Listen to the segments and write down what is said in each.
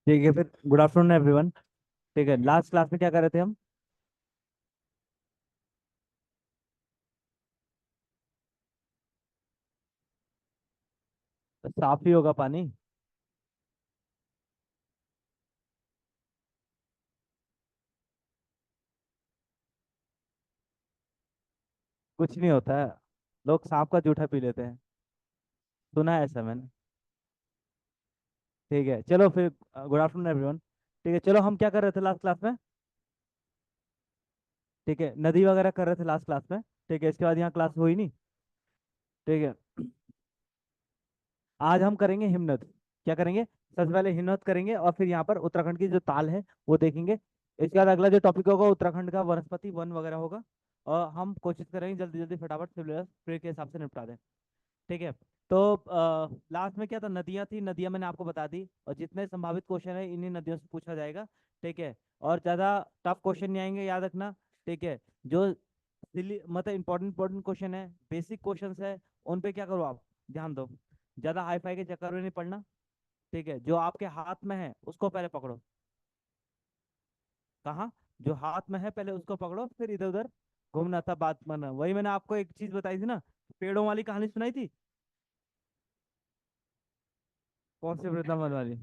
ठीक है फिर। Good afternoon everyone. ठीक है, लास्ट क्लास में क्या कर रहे थे हम? साफ ही होगा पानी। कुछ नहीं होता है। लोग सांप का जूठा पी लेते हैं। सुना है ऐसा मैंने। ठीक है चलो फिर। Good afternoon everyone. ठीक है चलो, हम क्या कर रहे थे लास्ट क्लास में? ठीक है, नदी वगैरह कर रहे थे लास्ट क्लास में। ठीक है, इसके बाद यहाँ क्लास हुई नहीं। ठीक है। आज हम करेंगे हिमनद। क्या करेंगे? सबसे पहले हिमनद करेंगे और फिर यहाँ पर उत्तराखंड की जो ताल है वो देखेंगे। इसके बाद अगला जो टॉपिक होगा उत्तराखंड का वनस्पति वन वगैरह होगा। और हम कोशिश करेंगे जल्दी जल्दी फटाफट सिलेबस पीरियड के हिसाब से निपटा दें। ठीक है। तो लास्ट में क्या था, नदियां थी, नदियां मैंने आपको बता दी और जितने संभावित क्वेश्चन है इन्हीं नदियों से पूछा जाएगा। ठीक है। और ज्यादा टफ क्वेश्चन नहीं आएंगे, याद रखना। ठीक है। जो मतलब इंपॉर्टेंट इंपॉर्टेंट क्वेश्चन है, बेसिक क्वेश्चंस है, उन पे क्या करो आप, ध्यान दो। ज्यादा हाई फाई के चक्कर में नहीं पड़ना। ठीक है, जो आपके हाथ में है उसको पहले पकड़ो। कहाँ? जो हाथ में है पहले उसको पकड़ो, फिर इधर उधर घूमना था बात माना। वही मैंने आपको एक चीज बताई थी ना, पेड़ों वाली कहानी सुनाई थी। कौन सी वृंदावन वाली?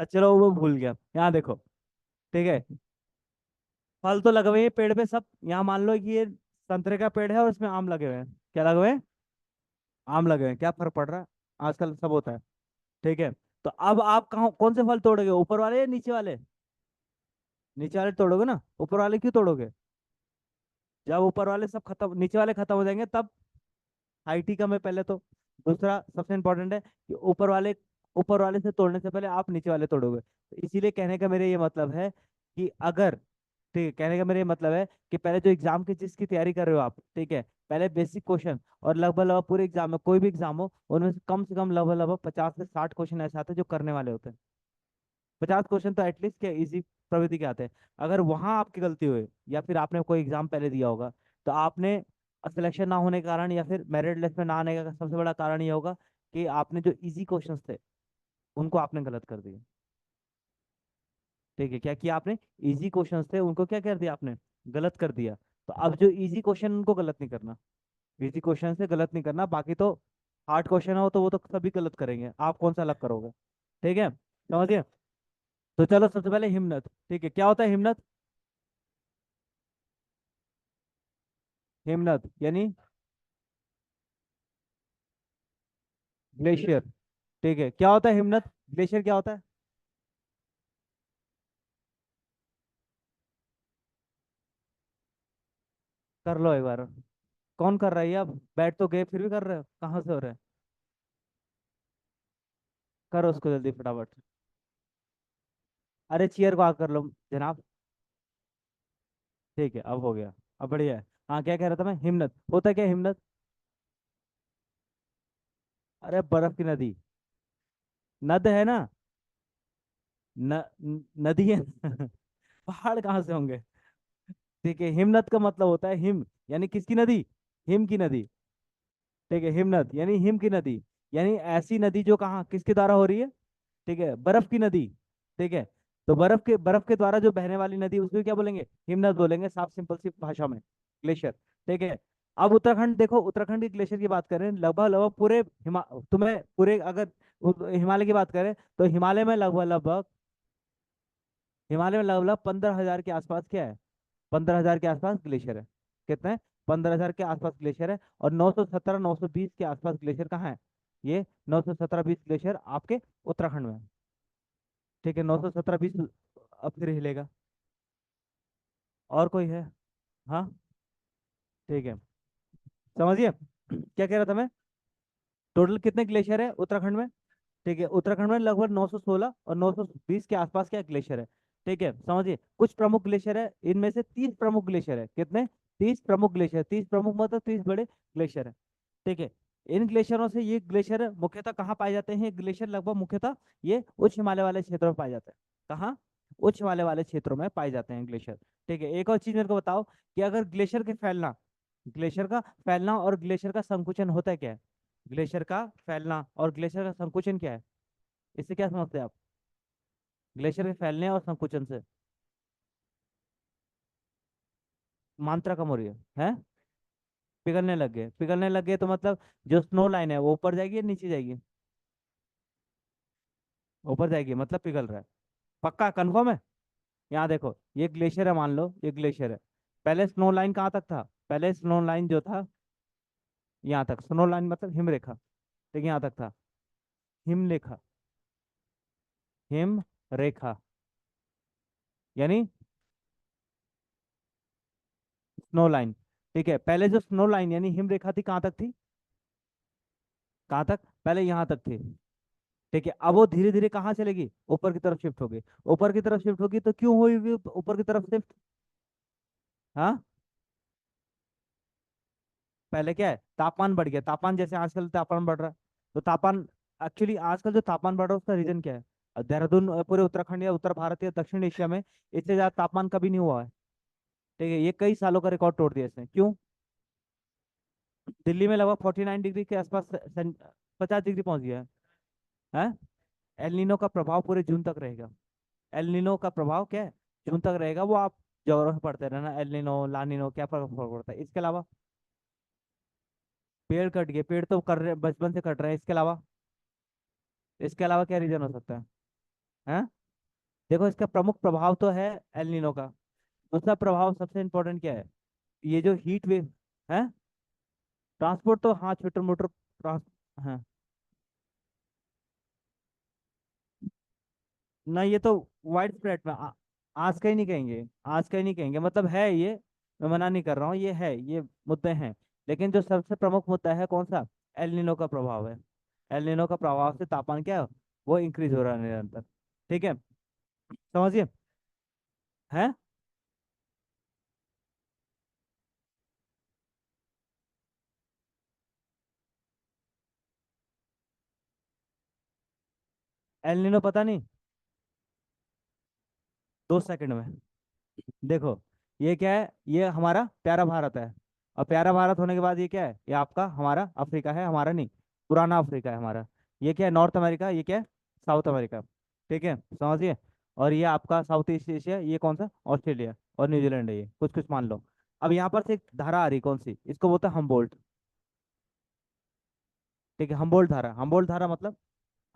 चलो वो भूल गया, यहाँ देखो। ठीक है। फल तो लगे हुए हैं पेड़ पे सब। यहाँ मान लो कि ये संतरे का पेड़ है और इसमें आम लगे हुए हैं। क्या लगे हुए हैं? आम लगे हुए हैं। क्या फर्क पड़ रहा है? आजकल सब होता है। ठीक है। तो अब आप कहाँ कौन से फल तोड़ोगे, ऊपर वाले या नीचे वाले? नीचे वाले तोड़ोगे ना, ऊपर वाले क्यों तोड़ोगे? जब ऊपर वाले सब खत्म, नीचे वाले खत्म हो जाएंगे तब। हाइट ही कम है पहले तो। दूसरा सबसे इंपॉर्टेंट है कि ऊपर वाले से तोड़ने से पहले आप नीचे वाले तोड़ोगे। तो इसीलिए कहने का मेरे ये मतलब है कि अगर, ठीक है, कहने का मेरा ये मतलब है कि पहले जो एग्जाम की जिसकी तैयारी कर रहे हो आप, ठीक है, पहले बेसिक क्वेश्चन और लगभग लगभग पूरे एग्जाम में कोई भी एग्जाम हो उनमें से कम लगभग लगभग 50 से 60 क्वेश्चन ऐसे आते हैं जो करने वाले होते हैं। 50 क्वेश्चन तो एटलीस्ट क्या इजी प्रवृत्ति के आते हैं। अगर वहां आपकी गलती हुई या फिर आपने कोई एग्जाम पहले दिया होगा तो आपने सिलेक्शन ना होने के कारण या फिर मेरिट लिस्ट में ना आने का सबसे बड़ा कारण ये होगा कि आपने जो इजी क्वेश्चंस थे उनको आपने गलत कर दिए। ठीक है, क्या किया आपने? इजी क्वेश्चंस थे उनको क्या कर दिया आपने? गलत कर दिया। तो अब जो इजी क्वेश्चन उनको गलत नहीं करना। इजी क्वेश्चन से गलत नहीं करना, बाकी तो हार्ड क्वेश्चन हो तो वो तो सभी गलत करेंगे, आप कौन सा अलग करोगे? ठीक है, समझिए। तो चलो सबसे पहले हिमनद। ठीक है, क्या होता है हिमनद? हिमनद यानी ग्लेशियर। ठीक है, क्या होता है हिमनद? ग्लेशियर क्या होता है? कर लो एक बार। कौन कर रहा है ये? अब बैठ तो गए फिर भी कर रहे हो, कहाँ से हो रहा है? करो उसको जल्दी फटाफट। अरे चेयर को आग कर लो जनाब। ठीक है, अब हो गया। अब बढ़िया है। हाँ, क्या कह रहा था मैं? हिमनद होता है क्या हिमनद? अरे बर्फ की नदी। नद है ना। नदी है। पहाड़ कहाँ से होंगे? ठीक है, हिमनद का मतलब होता है हिम, यानी किसकी नदी? हिम की नदी। ठीक है, हिमनद यानी हिम की नदी। यानी ऐसी नदी जो कहाँ किसके द्वारा हो रही है? ठीक है, बर्फ की नदी। ठीक है। तो बर्फ के द्वारा जो बहने वाली नदी उसको क्या बोलेंगे? हिमनद बोलेंगे, साफ सिंपल सी भाषा में। ग्लेशियर। ठीक है। अब उत्तराखंड देखो, उत्तराखंड की ग्लेशियर की बात करें, लगभग लगभग पूरे तुम्हें पूरे अगर हिमालय की बात करें तो हिमालय में लगभग 15,000 के आसपास क्या है? 15,000 के आसपास ग्लेशियर है। कितने? 15,000 के आसपास ग्लेशियर है। और 917 920 के आसपास ग्लेशियर कहाँ है? ये 917 20 ग्लेशियर आपके उत्तराखंड में है। ठीक है, 917 20। अब फिर हिलेगा। और कोई है? हाँ। ठीक है, समझिए क्या कह रहा था मैं। टोटल कितने ग्लेशियर है उत्तराखंड में? ठीक है, उत्तराखंड में लगभग 916 और 920 के आसपास क्या ग्लेशियर है। ठीक है, समझिए कुछ प्रमुख ग्लेशियर है, इनमें से 30 प्रमुख ग्लेशियर है। कितने? 30 प्रमुख ग्लेशियर। 30 प्रमुख मतलब 30 बड़े ग्लेशियर है। ठीक है। इन ग्लेशियरों से ये ग्लेशियर मुख्यतः कहाँ पाए जाते हैं? ग्लेशियर लगभग मुख्यतः ये उच्च हिमालय वाले क्षेत्रों में पाए जाते हैं। कहाँ? उच्च हिमालय वाले क्षेत्रों में पाए जाते हैं ग्लेशियर। ठीक है, एक और चीज मेरे को बताओ कि अगर ग्लेशियर का फैलना और ग्लेशियर का संकुचन होता है क्या है? ग्लेशियर का फैलना और ग्लेशियर का संकुचन क्या है? इससे क्या समझते हैं आप? ग्लेशियर के फैलने और संकुचन से मात्रा कम हो रही है? पिघलने लग गए तो मतलब जो स्नो लाइन है वो ऊपर जाएगी या नीचे जाएगी? ऊपर जाएगी, मतलब पिघल रहा है। पक्का कंफर्म है? यहाँ देखो, ये ग्लेशियर है, मान लो ये ग्लेशियर है। पहले स्नो लाइन कहाँ तक था? पहले स्नो लाइन जो था, यहाँ तक स्नो लाइन मतलब हिम रेखा, ठीक है, यहाँ तक था। हिम रेखा, हिम रेखा यानी स्नो लाइन। ठीक है, पहले जो स्नो लाइन यानी हिम रेखा थी कहाँ तक थी? कहाँ तक? पहले यहाँ तक थी। ठीक है, अब वो धीरे धीरे कहाँ चलेगी? ऊपर की तरफ शिफ्ट होगी। ऊपर की तरफ शिफ्ट होगी तो क्यों होगी ऊपर की तरफ शिफ्ट? हाँ, पहले क्या है, तापमान बढ़ गया। तापमान जैसे आजकल तापमान बढ़ रहा है, तो तापमान, एक्चुअली आजकल जो तापमान बढ़ रहा है उसका रीजन क्या है? देहरादून, पूरे उत्तराखंड या उत्तर भारत या दक्षिण एशिया में इससे ज्यादा तापमान कभी नहीं हुआ है। ठीक है, ये कई सालों का रिकॉर्ड तोड़ दिया इसने। क्यों? दिल्ली में लगभग 49 डिग्री के आसपास 50 डिग्री पहुंच गया है। एल नीनो का प्रभाव पूरे जून तक रहेगा। एल नीनो का प्रभाव क्या है? जून तक रहेगा। वो आप ज्योग्राफी पढ़ते रहना, एल नीनो ला नीनो क्या फर्क फर्क पड़ता है। इसके अलावा पेड़ कट गए, पेड़ तो कर रहे बचपन से कट रहे हैं। इसके अलावा क्या रीजन हो सकता है? हैं? देखो, इसका प्रमुख प्रभाव तो है एल नीनो का। दूसरा प्रभाव सबसे इंपॉर्टेंट क्या है? ये जो हीट वेव है। ट्रांसपोर्ट तो हाँ, छोटे मोटर ट्रांस हाँ। ना, ये तो वाइड स्प्रेड में आज का ही नहीं कहेंगे। आज का ही नहीं कहेंगे, मतलब है ये। मैं मना नहीं कर रहा हूँ, ये है, ये मुद्दे हैं। लेकिन जो सबसे प्रमुख मुद्दा है कौन सा? एल नीनो का प्रभाव है। एल नीनो का प्रभाव से तापमान क्या है? वो इंक्रीज हो रहा है निरंतर। ठीक है, समझिए। है? एल नीनो पता नहीं? 2 सेकंड में देखो। ये क्या है? ये हमारा प्यारा भारत है। और प्यारा भारत होने के बाद ये क्या है? ये आपका हमारा अफ्रीका है, हमारा नहीं, पुराना अफ्रीका है हमारा। ये क्या है? North America. ये क्या है? South America. ठीक है, समझिए। और ये आपका साउथ ईस्ट एशिया, ये कौन सा? ऑस्ट्रेलिया और न्यूजीलैंड है। ये कुछ कुछ मान लो। अब यहाँ पर से एक धारा आ रही, कौन सी? इसको बोलते हैं हमबोल्ट। ठीक है, हमबोल्ट धारा। हमबोल्ट धारा मतलब,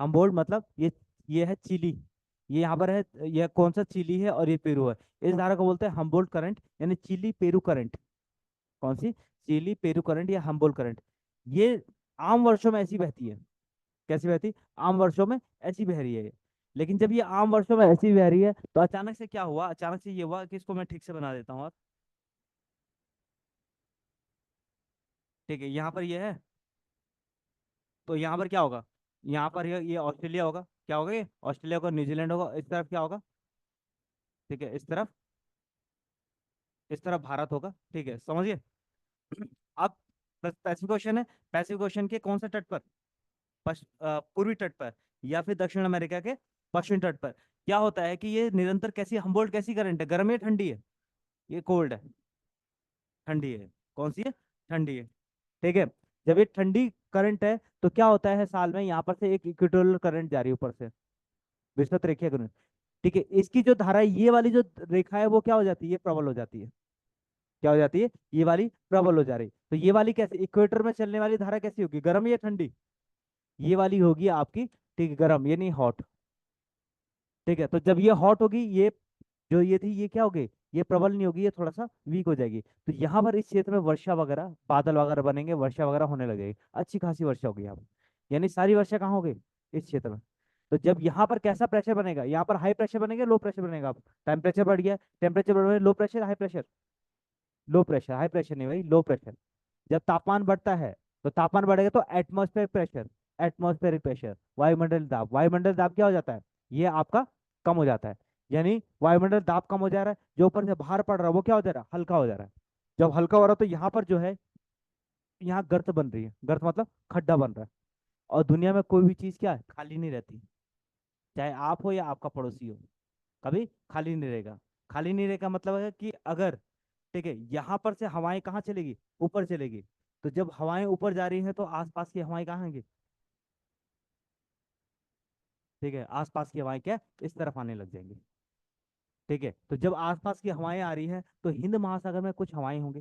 हमबोल्ट मतलब ये है चिली। ये यहाँ पर है, ये कौन सा? चिली है और ये पेरू है। इस धारा को बोलते हैं हमबोल्ट करंट, यानी चिली पेरू करंट। कौन सी? चिली पेरू करंट या हमबोल्ट करंट। ये आम वर्षों में ऐसी बहती है। कैसी बहती? आम वर्षों में ऐसी बह रही है ये। लेकिन जब ये आम वर्षों में ऐसी बह रही है तो अचानक से क्या हुआ? अचानक से ये हुआ कि इसको मैं ठीक से बना देता हूँ। और ठीक है, यहाँ पर ये है, तो यहाँ पर क्या होगा? यहाँ पर ये ऑस्ट्रेलिया होगा। क्या होगा? ये ऑस्ट्रेलिया होगा, न्यूजीलैंड होगा। इस तरफ क्या होगा? ठीक है, इस तरफ भारत होगा। ठीक है, समझिए। अब पैसिफिक ओशन है। पैसिफिक ओशन के कौन से तट पर? पूर्वी तट पर या फिर दक्षिण अमेरिका के पश्चिमी तट पर क्या होता है कि ये निरंतर कैसी हमबोल्ट कैसी करंट है? गर्म है ठंडी है? ये कोल्ड है। ठंडी है। कौन सी है? ठंडी है। ठीक है, जब ये ठंडी करंट है तो क्या होता है, साल में यहाँ पर से एक इक्वेटोरियल करंट जा रही है ऊपर से, विषुवत रेखीय करंट। ठीक है, इसकी जो धारा है, ये वाली जो रेखा है वो क्या हो जाती है? ये प्रबल हो जाती है। क्या हो जाती है? ये वाली प्रबल हो जा रही। तो ये वाली कैसे, इक्वेटर में चलने वाली धारा कैसी होगी? गर्म या ठंडी? ये वाली होगी आपकी, ठीक है, गर्म यानी हॉट। ठीक है, तो जब ये हॉट होगी, ये जो ये थी ये क्या होगी? ये प्रबल नहीं होगी, ये थोड़ा सा वीक हो जाएगी। तो यहाँ पर इस क्षेत्र में वर्षा वगैरह, बादल वगैरह बनेंगे, वर्षा वगैरह होने लगेगी, अच्छी खासी वर्षा होगी यहाँ पर। यानी सारी वर्षा कहाँ होगी? इस क्षेत्र में। तो जब यहाँ पर कैसा प्रेशर बनेगा? यहाँ पर हाई प्रेशर बनेगा, लो प्रेशर बनेगा? टेम्परेचर बढ़ गया, टेम्परेचर बढ़ गया, low pressure high pressure? Low pressure. High pressure नहीं भाई, लो प्रेशर। जब तापमान बढ़ता है तो तापमान बढ़ेगा तो एटमॉस्फेयर प्रेशर, एटमॉस्फेरिक प्रेशर, वायुमंडल दाब, वायुमंडल दाब क्या हो जाता है? ये आपका कम हो जाता है। यानी वायुमंडल दाब कम हो जा रहा है, जो ऊपर से बाहर पड़ रहा है वो क्या हो जा रहा है? हल्का हो जा रहा है। जब हल्का हो रहा है तो यहाँ पर जो है, यहाँ गर्त बन रही है। गर्त मतलब खड्डा बन रहा है। और दुनिया में कोई भी चीज क्या है? खाली नहीं रहती। चाहे आप हो या आपका पड़ोसी हो, कभी खाली नहीं रहेगा। खाली नहीं रहेगा मतलब है कि अगर, ठीक है, यहाँ पर से हवाएं कहाँ चलेगी? ऊपर चलेगी। तो जब हवाएं ऊपर जा रही हैं तो आसपास की हवाएं कहाँ आएंगी? ठीक है, आसपास की हवाएं क्या इस तरफ आने लग जाएंगी। ठीक है, तो जब आसपास की हवाएं आ रही हैं तो हिंद महासागर में कुछ हवाएं होंगी,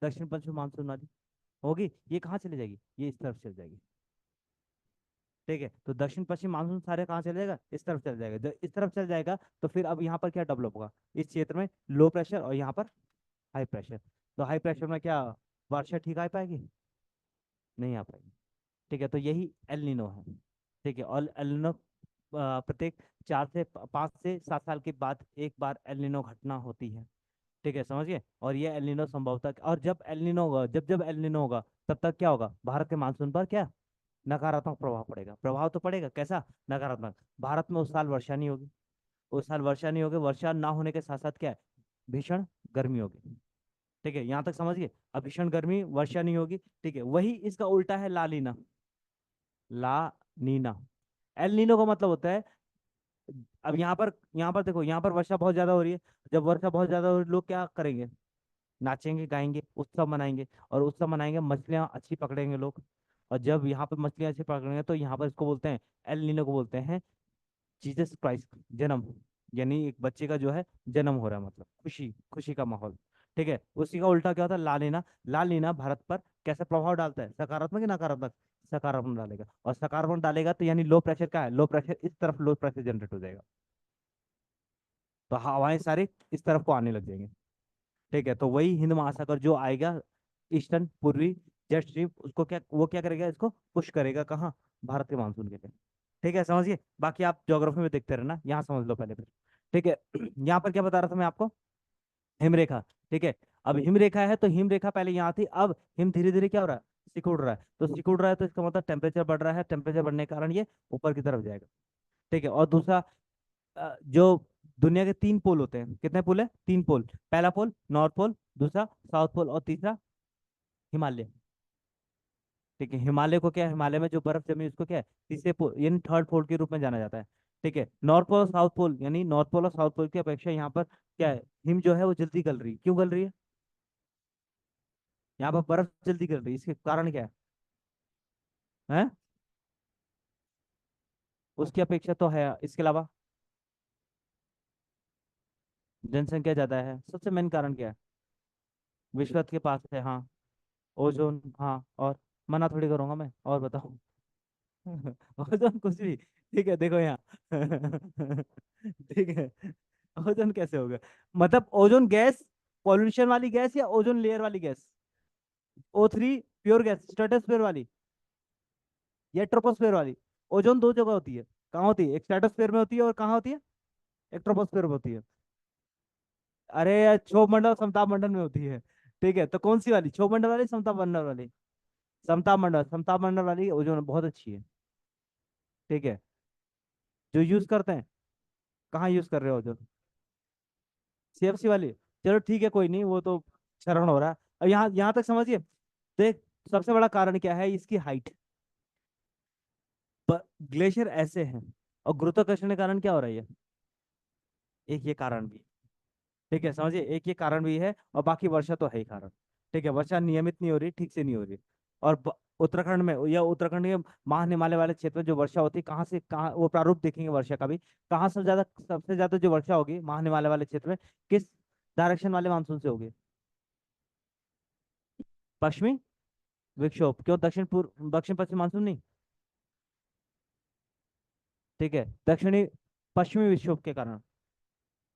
दक्षिण पश्चिम मानसून वाली होगी, ये कहाँ चली जाएगी, ये इस तरफ चल जाएगी। ठीक है, तो दक्षिण पश्चिम मानसून सारे कहाँ चले जाएगा, इस तरफ चल जाएगा। जब इस तरफ चल जाएगा तो फिर अब यहाँ पर क्या डेवलप होगा, इस क्षेत्र में लो प्रेशर और यहाँ पर हाई प्रेशर। तो हाई प्रेशर में क्या वर्षा ठीक आ पाएगी, नहीं आ पाएगी। ठीक है, तो यही एल नीनो है। ठीक है, और एल नीनो प्रत्येक 4 से 5 से 7 साल के बाद एक बार एल नीनो घटना होती है। ठीक है, समझिए। और ये एल नीनो संभवतः, और जब एल नीनो होगा, जब एल नीनो होगा तब तक क्या होगा, भारत के मानसून पर क्या नकारात्मक प्रभाव पड़ेगा। प्रभाव तो पड़ेगा, कैसा नकारात्मक। भारत में उस साल वर्षा नहीं होगी, उस साल वर्षा नहीं होगी, वर्षा ना होने के साथ साथ क्या है, भीषण गर्मी होगी। ठीक है, यहाँ तक समझिए। अब भीषण गर्मी, वर्षा नहीं होगी। ठीक है, वही इसका उल्टा है ला लीना। ला नीना। एल नीनो का मतलब होता है, अब यहाँ पर देखो, यहाँ पर वर्षा बहुत ज्यादा हो रही है। जब वर्षा बहुत ज्यादा हो रही है, लोग क्या करेंगे, नाचेंगे गाएंगे, उत्सव मनाएंगे। और उत्सव मनाएंगे, मछलियां अच्छी पकड़ेंगे लोग। और जब यहाँ पर मछलियां अच्छी पकड़ेंगे तो यहाँ पर इसको बोलते हैं, एल नीनो को बोलते हैं जीसस क्राइस्ट जन्म। यानी एक बच्चे का जो है जन्म हो रहा है, मतलब खुशी खुशी का माहौल। ठीक है, उसी का उल्टा क्या होता है, ला नीना। ला नीना भारत पर कैसे प्रभाव डालता है, सकारात्मक या नकारात्मक, सकारात्मक डालेगा। और सकारात्मक डालेगा तो यानी लो प्रेशर का है, लो प्रेशर इस तरफ लो प्रेशर जनरेट हो जाएगा, तो हवाएं सारी इस तरफ को आने लग जाएंगी। ठीक है, तो वही हिंद महासागर जो आएगा, ईस्टर्न पूर्वी जेट स्ट्रीम, उसको क्या, वो क्या करेगा, इसको पुश करेगा कहाँ, भारत के मानसून के लिए। ठीक है, समझिए। बाकी आप ज्योग्राफी में देखते रहना, यहाँ समझ लो पहले फिर। ठीक है, यहाँ पर क्या बता रहा था मैं आपको, हिमरेखा। ठीक है, अब हिमरेखा है तो हिमरेखा पहले यहाँ थी, अब हिम धीरे धीरे क्या हो रहा है, सिकुड़ रहा है। तो सिकुड़ रहा है तो इसका मतलब टेम्परेचर बढ़ रहा है, टेम्परेचर बढ़ने के कारण ये ऊपर की तरफ जाएगा। ठीक है, और दूसरा, जो दुनिया के 3 पोल होते हैं, कितने पोल है, 3 पोल। पहला पोल नॉर्थ पोल, दूसरा साउथ पोल, और तीसरा हिमालय। ठीक है, हिमालय को क्या है, हिमालय में जो बर्फ जमी उसको क्या है, तीसरे पोल यानी थर्ड पोल के रूप में जाना जाता है। ठीक है, नॉर्थ पोल और साउथ पोल, यानी नॉर्थ पोल और साउथ पोल की अपेक्षा यहाँ पर क्या है, हिम जो है वो जल्दी गल रही है। क्यों गल रही है, यहाँ पर बर्फ जल्दी गल रही है, इसके कारण क्या है? उसकी अपेक्षा तो है, इसके अलावा जनसंख्या ज्यादा है, सबसे मेन कारण क्या है, विश्व के पास है, हाँ। ओजोन, हाँ, और मना थोड़ी करूंगा मैं, और बताओ। ओजोन कुछ भी। ठीक है, देखो यहाँ। ठीक है, ओजोन कैसे होगा, मतलब ओजोन गैस, पॉल्यूशन वाली गैस या ओजोन लेयर वाली gas, O3 pure gas stratosphere वाली या ट्रोपोस्फेयर वाली। ओजोन दो जगह होती है, कहाँ होती है, एक स्ट्रेटोस्फेयर में होती है और कहाँ होती है, एक ट्रोपोस्फेयर में होती है। अरे यार, क्षोभ मंडल और समताप मंडल में होती है। ठीक है, तो कौन सी वाली, क्षोभ मंडल वाली, समताप मंडल वाली? समताप मंडल, समताप मंडल वाली ओजोन बहुत अच्छी है। ठीक है, जो यूज करते हैं, कहाँ यूज कर रहे हो ओजोन, CFC वाली। चलो ठीक है, कोई नहीं, वो तो क्षरण हो रहा है। अब यहाँ यहाँ तक समझिए। देख, सबसे बड़ा कारण क्या है, इसकी हाइट। ग्लेशियर ऐसे हैं, और गुरुत्वाकर्षण के कारण क्या हो रही है, एक ये कारण भी है। ठीक है, समझिए, एक ये कारण भी है, और बाकी वर्षा तो है ही कारण। ठीक है, वर्षा नियमित नहीं हो रही, ठीक से नहीं हो रही। और उत्तराखंड में या उत्तराखंड के महा हिमालय वाले क्षेत्र में जो वर्षा होती है, कहाँ से कहाँ, वो प्रारूप देखेंगे वर्षा का भी, कहाँ सबसे ज्यादा जो वर्षा होगी महा हिमालय वाले क्षेत्र में, किस डायरेक्शन वाले मानसून से होगी, पश्चिमी विक्षोभ। क्यों दक्षिण पश्चिम मानसून नहीं? ठीक है, दक्षिणी पश्चिमी विक्षोभ के कारण,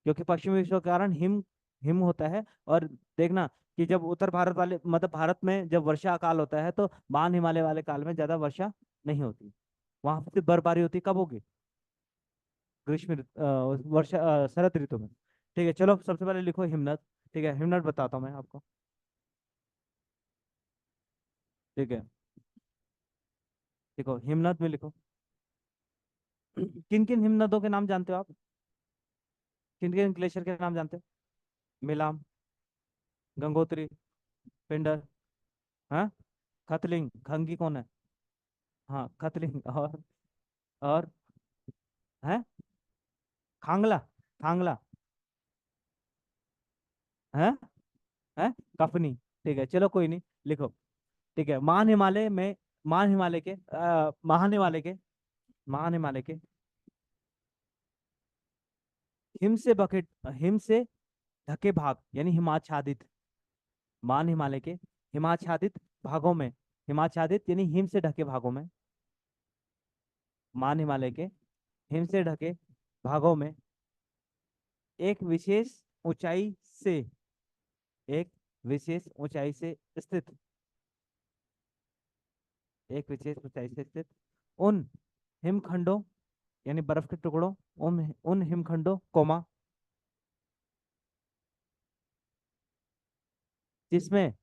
क्योंकि पश्चिमी विक्षोभ के कारण हिम हिम होता है। और देखना कि जब उत्तर भारत वाले, मतलब भारत में जब वर्षा काल होता है तो मान हिमालय वाले काल में ज्यादा वर्षा नहीं होती, वहां पर सिर्फ बर्फबारी होती, कब होगी, ग्रीष्म वर्षा शरद ऋतु में। ठीक है, चलो सबसे पहले लिखो हिमनद। ठीक है, हिमनद बताता हूँ मैं आपको। ठीक है, देखो हिमनद में लिखो। किन किन हिमनदों के नाम जानते हो आप, किन किन ग्लेशियर के नाम जानते हो? मिलाम, गंगोत्री, पिंडर, हाँ, खतलिंग, खंगी कौन है, हाँ खतलिंग, और है खांगला, खांगला है, है कफनी। ठीक है, चलो कोई नहीं, लिखो। ठीक है, महान हिमालय में, महान हिमालय के महान हिमालय के, महान हिमालय के हिम से बकेट, हिम से ढके भाग यानी हिमाच्छादित, मान हिमालय के हिमाच्छादित भागों में, हिमाच्छादित यानी हिम से ढके भागों में, मान हिमालय के हिम से ढके भागों में एक विशेष ऊंचाई से, एक विशेष ऊंचाई से स्थित, एक विशेष ऊंचाई से स्थित उन हिमखंडों यानी बर्फ के टुकड़ों, उन हिमखंडों कोमा, जिसमें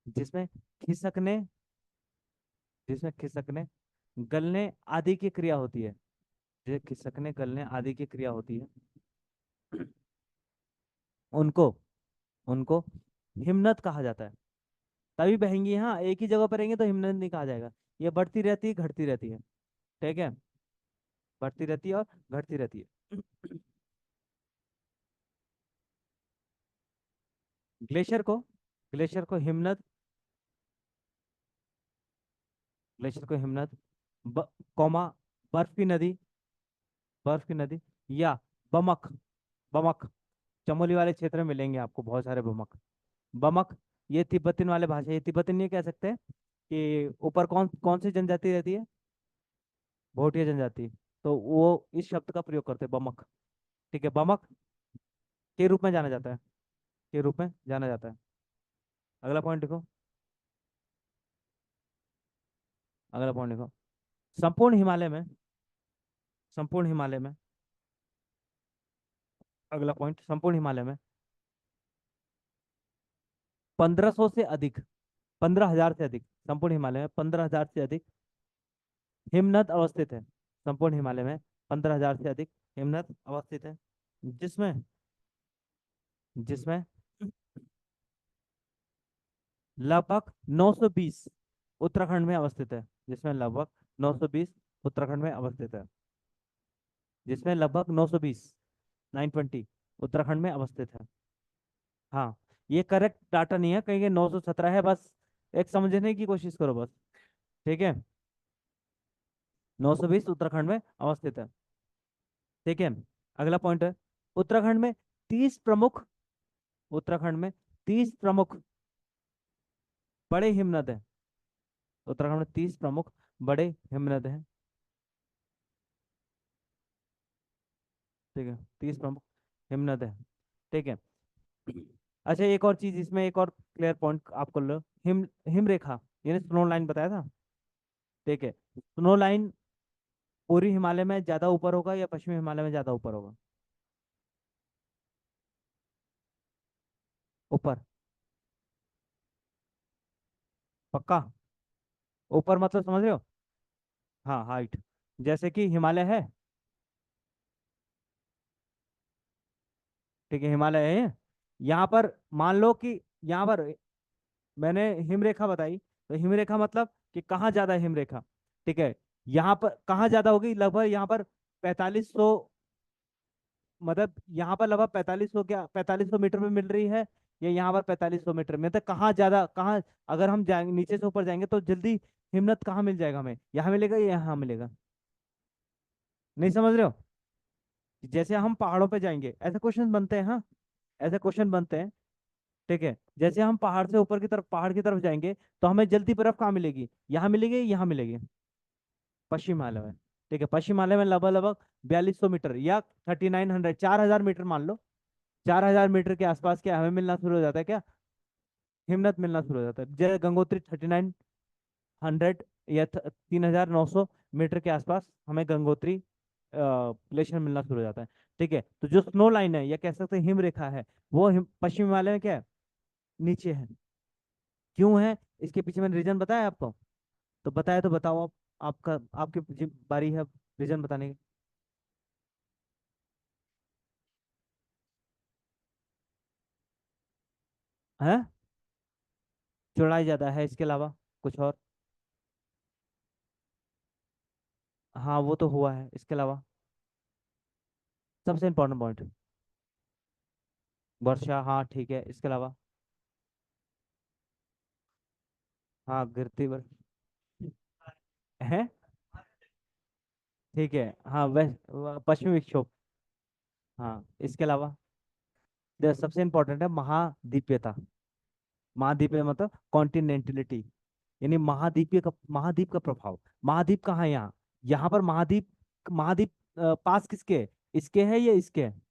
जिसमें खिसकने, जिसमें खिसकने गलने आदि की क्रिया होती है, जो खिसकने गलने आदि की क्रिया होती है, उनको उनको हिमनद कहा जाता है। तभी बहेंगी, हाँ एक ही जगह पर रहेंगे तो हिमनद नहीं कहा जाएगा। ये बढ़ती रहती है घटती रहती है, ठीक है, बढ़ती रहती है और घटती रहती है। ग्लेशियर को, ग्लेशियर को हिमनद, ग्लेशियर को हिमनद, ब, कौमा बर्फ की नदी, बर्फ की नदी, या बमक, बमक चमोली वाले क्षेत्र में मिलेंगे आपको बहुत सारे बमक, बमक। ये तिब्बतिन वाले भाषा, ये तिब्बतिन ये कह सकते हैं कि ऊपर कौन कौन सी जनजाति रहती है, भोटिया जनजाति, तो वो इस शब्द का प्रयोग करते हैं बमक, ठीक है, बमक के रूप में जाना जाता है, के रूप में जाना जाता है। अगला पॉइंट देखो, अगला पॉइंट देखो, संपूर्ण हिमालय में, संपूर्ण हिमालय में, अगला पॉइंट, संपूर्ण हिमालय में 1500 से अधिक, 15,000 से अधिक, संपूर्ण हिमालय में 15,000 से अधिक हिमनद अवस्थित है, संपूर्ण हिमालय में 15,000 से अधिक हिमनद अवस्थित है, जिसमें जिसमें लगभग 920 उत्तराखंड में अवस्थित है, जिसमें लगभग 920 उत्तराखंड में अवस्थित है, जिसमें लगभग 920, 920 उत्तराखंड में अवस्थित है। हाँ, ये करेक्ट डाटा नहीं है, कहीं 917 है, बस एक समझने की कोशिश करो बस, ठीक है, 920 उत्तराखंड में अवस्थित है, ठीक है। अगला पॉइंट है, उत्तराखंड में 30 प्रमुख, उत्तराखंड में 30 प्रमुख बड़े हिमनद हैं, उत्तराखंड में 30 प्रमुख बड़े हिमनद हैं, ठीक है, 30 प्रमुख हिमनद है, ठीक है। अच्छा एक और चीज इसमें, एक और क्लियर पॉइंट आपको लो, हिम हिम रेखा यानी स्नो लाइन बताया था, ठीक है, स्नो लाइन पूर्वी हिमालय में ज्यादा ऊपर होगा या पश्चिमी हिमालय में ज्यादा ऊपर होगा? ऊपर, पक्का, ऊपर मतलब समझ रहे हो? हाँ हाइट, जैसे कि हिमालय है, ठीक है, हिमालय है ये। यहाँ पर मान लो कि यहाँ पर मैंने हिमरेखा बताई, तो हिमरेखा मतलब कि कहाँ ज्यादा है हिमरेखा, ठीक है, यहाँ पर कहाँ ज्यादा होगी, लगभग यहाँ पर 4500, मतलब यहाँ पर लगभग 4500, क्या 4500 मीटर में मिल रही है, या यहाँ पर 4500 मीटर में, तो कहाँ ज्यादा, कहाँ अगर हम जाएंगे नीचे से ऊपर जाएंगे तो जल्दी हिमनत कहाँ मिल जाएगा हमें, यहाँ मिलेगा या यहाँ मिलेगा? नहीं समझ रहे हो? जैसे हम पहाड़ों पे जाएंगे ऐसे क्वेश्चन बनते हैं, हाँ ऐसे क्वेश्चन बनते हैं, ठीक है, जैसे हम पहाड़ से ऊपर की तरफ, पहाड़ की तरफ जाएंगे तो हमें जल्दी बर्फ कहाँ मिलेगी, यहाँ मिलेगी यहाँ मिलेगी, पश्चिम हिमालय में, ठीक है, पश्चिम हिमालय में लगभग लगभग 4200 मीटर या 3900, 4,000 मीटर मान लो, 4,000 मीटर के आसपास क्या हमें मिलना शुरू हो जाता है क्या, हिमनत मिलना शुरू हो जाता है, जैसे गंगोत्री 3900 या 3,900 मीटर के आसपास हमें गंगोत्री ग्लेशियर मिलना शुरू हो जाता है, ठीक है। तो जो स्नो लाइन है या कह सकते हैं हिम रेखा है, वो पश्चिम हिमालय में क्या है, नीचे है। क्यों है, इसके पीछे मैंने रीजन बताया आपको, तो बताया तो बताओ आप, आपका आपकी बारी है रीजन बताने की। है, चौड़ाई ज्यादा है, इसके अलावा कुछ और? हाँ वो तो हुआ है, इसके अलावा सबसे इंपॉर्टेंट पॉइंट, वर्षा, हाँ ठीक है, इसके अलावा? हाँ गिरती वर्षा है, ठीक है, हाँ वेस्ट, पश्चिमी विक्षोभ, हाँ, इसके अलावा सबसे इंपॉर्टेंट है महाद्वीप्यता। महाद्वीप मतलब कॉन्टिनेंटलिटी, यानी महाद्वीप का प्रभाव। महाद्वीप कहाँ है यहाँ? यहाँ पर महाद्वीप, महाद्वीप पास किसके है? इसके है या इसके है?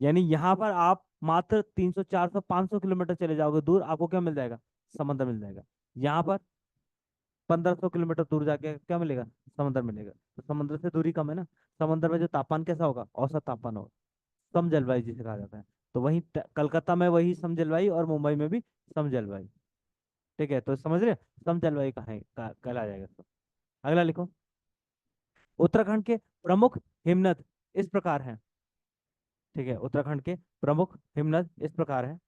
यानी यहाँ पर आप मात्र 300 400 500 किलोमीटर चले जाओगे दूर, आपको क्या मिल जाएगा? समंदर मिल जाएगा। यहाँ पर 1500 किलोमीटर दूर जाके क्या मिलेगा? समंदर मिलेगा। तो समुद्र से दूरी कम है ना। समंदर में जो तापमान कैसा होगा? औसत तापमान होगा। सम जलवायु जिसे कहा जाता है। तो वही कलकत्ता में वही सम जलवायु, और मुंबई में भी सम जलवायु। ठीक है, तो समझ रहे, सम जलवायु कहाँ है, कहला जाएगा इसको। अगला लिखो। उत्तराखंड के प्रमुख हिमनद इस प्रकार हैं। ठीक है, उत्तराखंड के प्रमुख हिमनद इस प्रकार हैं।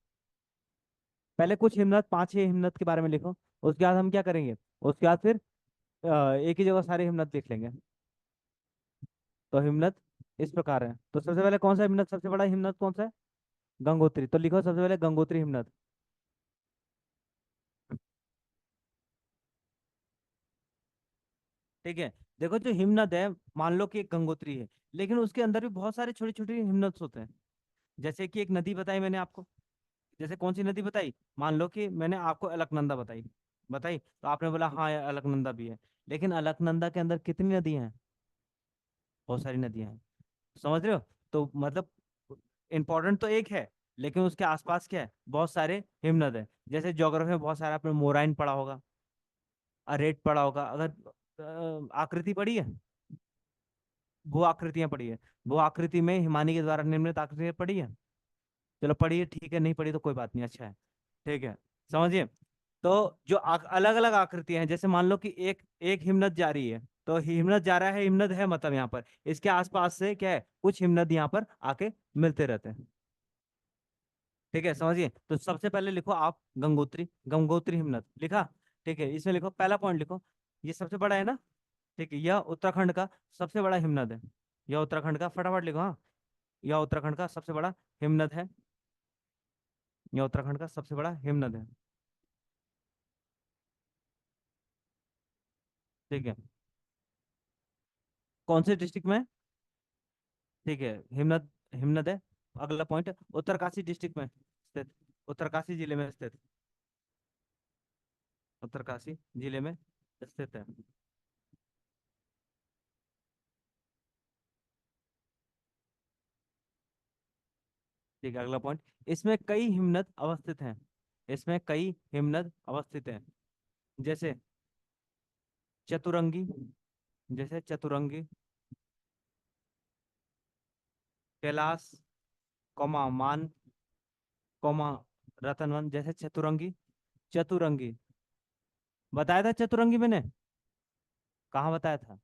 पहले कुछ हिमनद, 5 6 हिमनद के बारे में लिखो। उसके बाद हम क्या करेंगे? उसके बाद फिर एक ही जगह सारे हिमनद लिख लेंगे। तो हिमनद इस प्रकार है। तो सबसे पहले कौन सा हिमनद, सबसे बड़ा हिमनद कौन सा है? गंगोत्री। तो लिखो सबसे पहले गंगोत्री हिमनद। ठीक है। देखो जो हिमनद है, मान लो कि एक गंगोत्री है, लेकिन उसके अंदर भी बहुत सारे छोटे छोटे हिमनद होते हैं। जैसे कि एक नदी बताई मैंने आपको। जैसे कौन सी नदी बताई? मान लो कि मैंने आपको अलकनंदा बताई। बताई तो आपने बोला हाँ यार अलकनंदा भी है। लेकिन अलकनंदा के अंदर कितनी नदियां हैं? बहुत सारी नदियां हैं। समझ रहे हो? तो मतलब इंपॉर्टेंट तो एक है, लेकिन उसके आसपास क्या है? बहुत सारे हिमनद है। जैसे ज्योग्राफी में बहुत सारा आपने मोराइन पढ़ा होगा, अरेट पढ़ा होगा, अगर आकृति पढ़ी है, भू आकृतियां पढ़ी है। भू आकृति में हिमानी के द्वारा निर्मित आकृतियां पढ़ी है। चलो पढ़िए, ठीक है, नहीं पढ़ी तो कोई बात नहीं, अच्छा है। ठीक है, समझिए। तो जो अलग अलग आकृतियां हैं, जैसे मान लो कि एक एक हिमनद जा रही है, तो हिमनद जा रहा है, हिमनद है मतलब यहाँ पर इसके आसपास से क्या है, कुछ हिमनद यहाँ पर आके मिलते रहते हैं। ठीक है, समझिए। तो सबसे पहले लिखो आप गंगोत्री, गंगोत्री हिमनद लिखा। ठीक है, इसमें लिखो पहला पॉइंट लिखो, ये सबसे बड़ा है ना। ठीक है, यह उत्तराखंड का सबसे बड़ा हिमनद है। यह उत्तराखंड का, फटाफट लिखो हाँ, यह उत्तराखंड का सबसे बड़ा हिमनद है। यह उत्तराखंड का सबसे बड़ा हिमनद है। ठीक है, कौन से डिस्ट्रिक्ट में? ठीक है, हिमनद, हिमनद है। अगला पॉइंट, उत्तरकाशी डिस्ट्रिक्ट में स्थित, उत्तरकाशी जिले में स्थित, उत्तरकाशी जिले में स्थित है। ठीक है, अगला पॉइंट, इसमें कई हिमनद अवस्थित हैं। इसमें कई हिमनद अवस्थित हैं। जैसे चतुरंगी, जैसे चतुरंगी, कैलाश, कौमा मान, कौमा रतनवन, जैसे चतुरंगी। चतुरंगी बताया था, चतुरंगी मैंने कहाँ बताया था?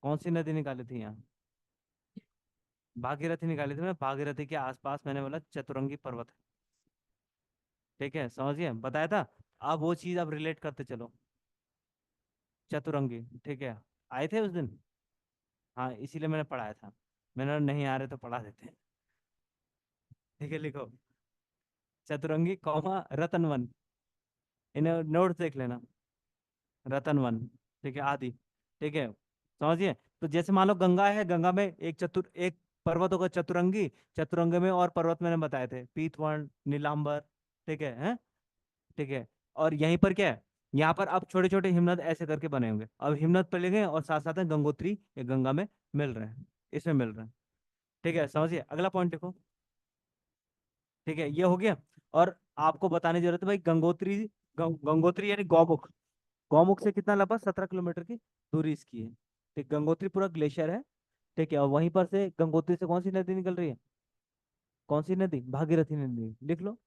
कौन सी नदी निकाली थी यहाँ? भागीरथी निकाली थी मैं, भागीरथी के आसपास मैंने बोला चतुरंगी पर्वत है। ठीक है, समझिए, बताया था। अब वो चीज अब रिलेट करते चलो। चतुरंगी, ठीक है। आए थे उस दिन? हाँ, इसीलिए मैंने पढ़ाया था। मैंने बोला नहीं आ रहे तो पढ़ा देते हैं। ठीक है, लिखो चतुरंगी कौमा रतनवन, इन्हें नोट देख लेना। रतनवन, ठीक है, आदि। ठीक है, समझिए। तो जैसे मान लो गंगा है, गंगा में एक पर्वत होगा चतुरंगी। चतुरंगी में और पर्वत मैंने बताए थे, पीतवर्ण, नीलांबर। ठीक है? ठीक है। और यहीं पर क्या है, यहाँ पर अब छोटे छोटे हिमनद ऐसे करके बने होंगे, अब हिमनद पर लिखे और साथ साथ में गंगोत्री ये गंगा में मिल रहे हैं, इसमें मिल रहे हैं। ठीक है, समझिए, अगला पॉइंट देखो। ठीक है, ये हो गया। और आपको बताने की जरूरत है भाई, गंगोत्री, गंगोत्री यानी गौमुख। गौमुख से कितना, लगभग 17 किलोमीटर की दूरी इसकी है। ठीक, गंगोत्री पूरा ग्लेशियर है। ठीक है, और वहीं पर से गंगोत्री से कौन सी नदी निकल रही है? कौन सी नदी? भागीरथी नदी, लिख लो।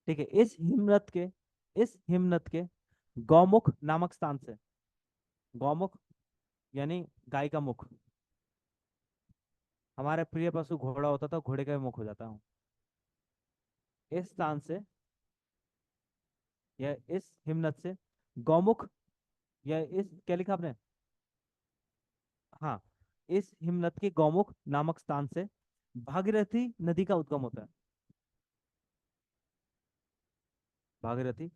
ठीक है, इस हिमनद के गौमुख नामक स्थान से, गौमुख यानी गाय का मुख। हमारे प्रिय पशु घोड़ा होता था, घोड़े का भी मुख हो जाता हूँ। इस स्थान से, या इस हिमनद से गौमुख, या इस क्या लिखा आपने? हाँ, इस हिमनद के गौमुख नामक स्थान से भागीरथी नदी का उद्गम होता है। भागीरथी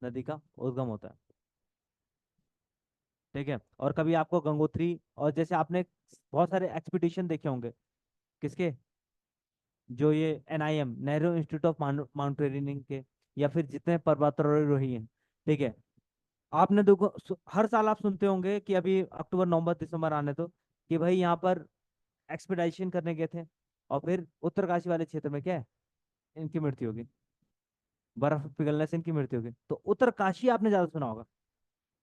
नदी का उद्गम होता है। ठीक है। और कभी आपको गंगोत्री, और जैसे आपने बहुत सारे एक्सपीडिशन देखे होंगे, किसके, जो ये NIM, Nehru institute of mountaineering के, या फिर जितने पर्वतारोही हैं, ठीक है। आपने देखो हर साल आप सुनते होंगे कि अभी अक्टूबर नवंबर दिसंबर आने दो, कि भाई यहाँ पर एक्सपीडाइशन करने गए थे, और फिर उत्तरकाशी वाले क्षेत्र में क्या है, इनकी मृत्यु होगी, बर्फ पिघलने से इनकी मृत्यु होगी। तो उत्तरकाशी आपने ज्यादा सुना होगा।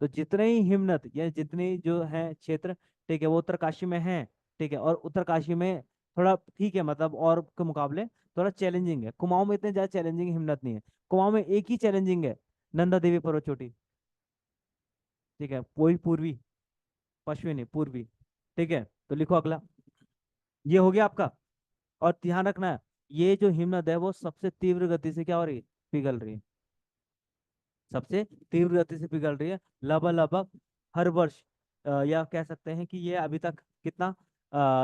तो जितने ही हिमनद या जितनी जो है क्षेत्र, ठीक है, वो उत्तरकाशी में है। ठीक है। और उत्तरकाशी में थोड़ा ठीक है, मतलब और के मुकाबले थोड़ा चैलेंजिंग है। कुमाऊं में इतने ज्यादा चैलेंजिंग हिमनद नहीं है। कुमाऊं में एक ही चैलेंजिंग है, नंदा देवी पर्वत चोटी। ठीक है, कोई पूर्वी, पश्चिमी नहीं, पूर्वी। ठीक है। तो लिखो अगला, ये हो गया आपका। और ध्यान रखना है, ये जो हिमनद है वो सबसे तीव्र गति से क्या हो रही है, पिघल रही है। सबसे तीव्र गति से पिघल रही है, लगभग लगभग हर वर्ष, या कह सकते हैं कि ये अभी तक कितना,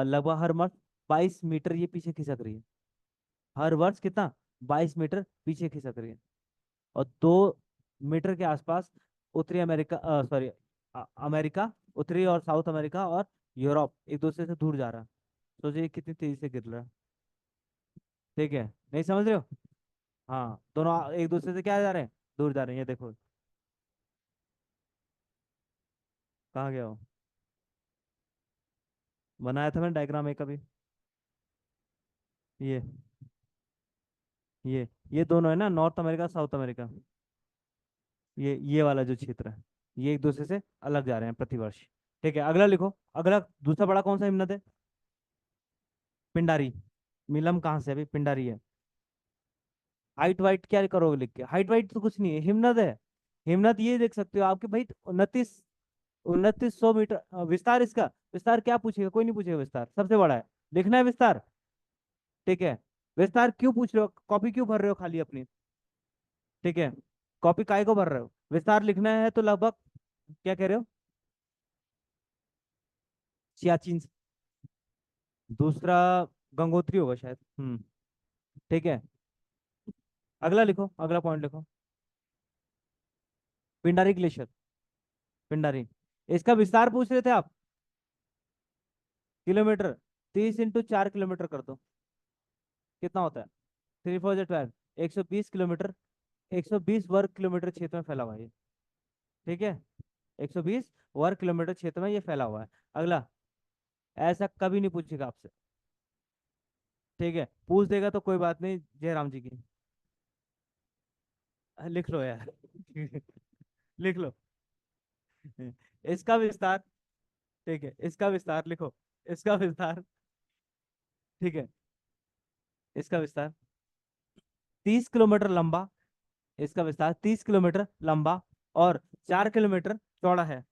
लगभग हर वर्ष 22 मीटर ये पीछे खिसक रही है। हर वर्ष कितना, 22 मीटर पीछे खिसक रही है। और 2 मीटर के आसपास उत्तरी अमेरिका, सॉरी, अमेरिका, उत्तरी और साउथ अमेरिका और यूरोप एक दूसरे से दूर जा रहा है। सोचिए कितनी तेजी से गिर रहा है। ठीक है, नहीं समझ रहे हो। हाँ, दोनों एक दूसरे से क्या जा रहे हैं, दूर जा रहे हैं, ये देखो। कहाँ गया हो, बनाया था मैंने डायग्राम एक कभी। ये ये दोनों है ना, नॉर्थ अमेरिका साउथ अमेरिका। ये वाला जो क्षेत्र है, ये एक दूसरे से अलग जा रहे हैं प्रतिवर्ष। ठीक है, अगला लिखो। अगला दूसरा बड़ा कौन सा हिमनद है, पिंडारी। मिलम कहाँ से है? अभी पिंडारी है। हाइट वाइट क्या करोगे लिख के, हाइट वाइट तो कुछ नहीं है, हिमनद है। हिमनद ये देख सकते हो आपके भाई, 2900 मीटर। विस्तार इसका, विस्तार क्या पूछेगा, कोई नहीं पूछेगा, विस्तार सबसे बड़ा है। लिखना है विस्तार। ठीक है। विस्तार क्यों पूछ रहे हो, कॉपी क्यों भर रहे हो खाली अपनी। ठीक है, कॉपी काय को भर रहे हो, विस्तार लिखना है तो लगभग, क्या कह रहे हो, सियाचिन। दूसरा गंगोत्री होगा शायद। ठीक है, अगला लिखो, अगला पॉइंट लिखो। पिंडारी ग्लेशियर, पिंडारी, इसका विस्तार पूछ रहे थे आप। किलोमीटर, 30 × 4 किलोमीटर कर दो, कितना होता है, 3 4 12, 120 किलोमीटर। 120 वर्ग किलोमीटर क्षेत्र में फैला हुआ है ये। ठीक है, 120 वर्ग किलोमीटर क्षेत्र में ये फैला हुआ है। अगला, ऐसा कभी नहीं पूछेगा आपसे। ठीक है, पूछ देगा तो कोई बात नहीं, जयराम जी की। लिख लो यार। लिख लो। इसका विस्तार, ठीक है, इसका विस्तार लिखो, इसका विस्तार। ठीक है, इसका विस्तार 30 किलोमीटर लंबा। इसका विस्तार 30 किलोमीटर लंबा और 4 किलोमीटर चौड़ा है।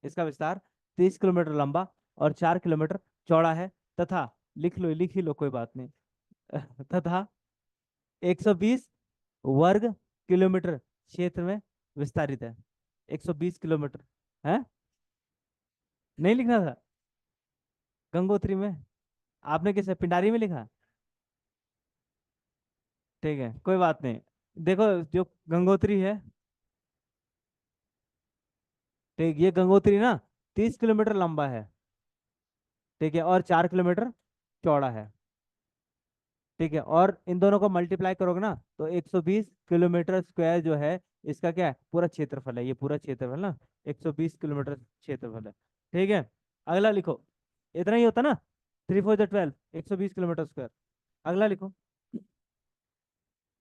इसका विस्तार 30 किलोमीटर लंबा और 4 किलोमीटर चौड़ा है। तथा, लिख लो, लिख ही लो, कोई बात नहीं। तथा 120 वर्ग किलोमीटर क्षेत्र में विस्तारित है। 120 किलोमीटर है, नहीं लिखना था गंगोत्री में, आपने किसे पिंडारी में लिखा। ठीक है, कोई बात नहीं। देखो, जो गंगोत्री है, ठीक, ये गंगोत्री ना 30 किलोमीटर लंबा है। ठीक है, और 4 किलोमीटर चौड़ा है। ठीक है, और इन दोनों को मल्टीप्लाई करोगे ना, तो 120 किलोमीटर स्क्वायर जो है, इसका क्या है, पूरा क्षेत्रफल है, ये पूरा क्षेत्रफल ना 120 किलोमीटर क्षेत्रफल है। ठीक है, अगला लिखो। इतना ही होता ना, 3 4 12, 120 किलोमीटर स्क्वायर। अगला लिखो,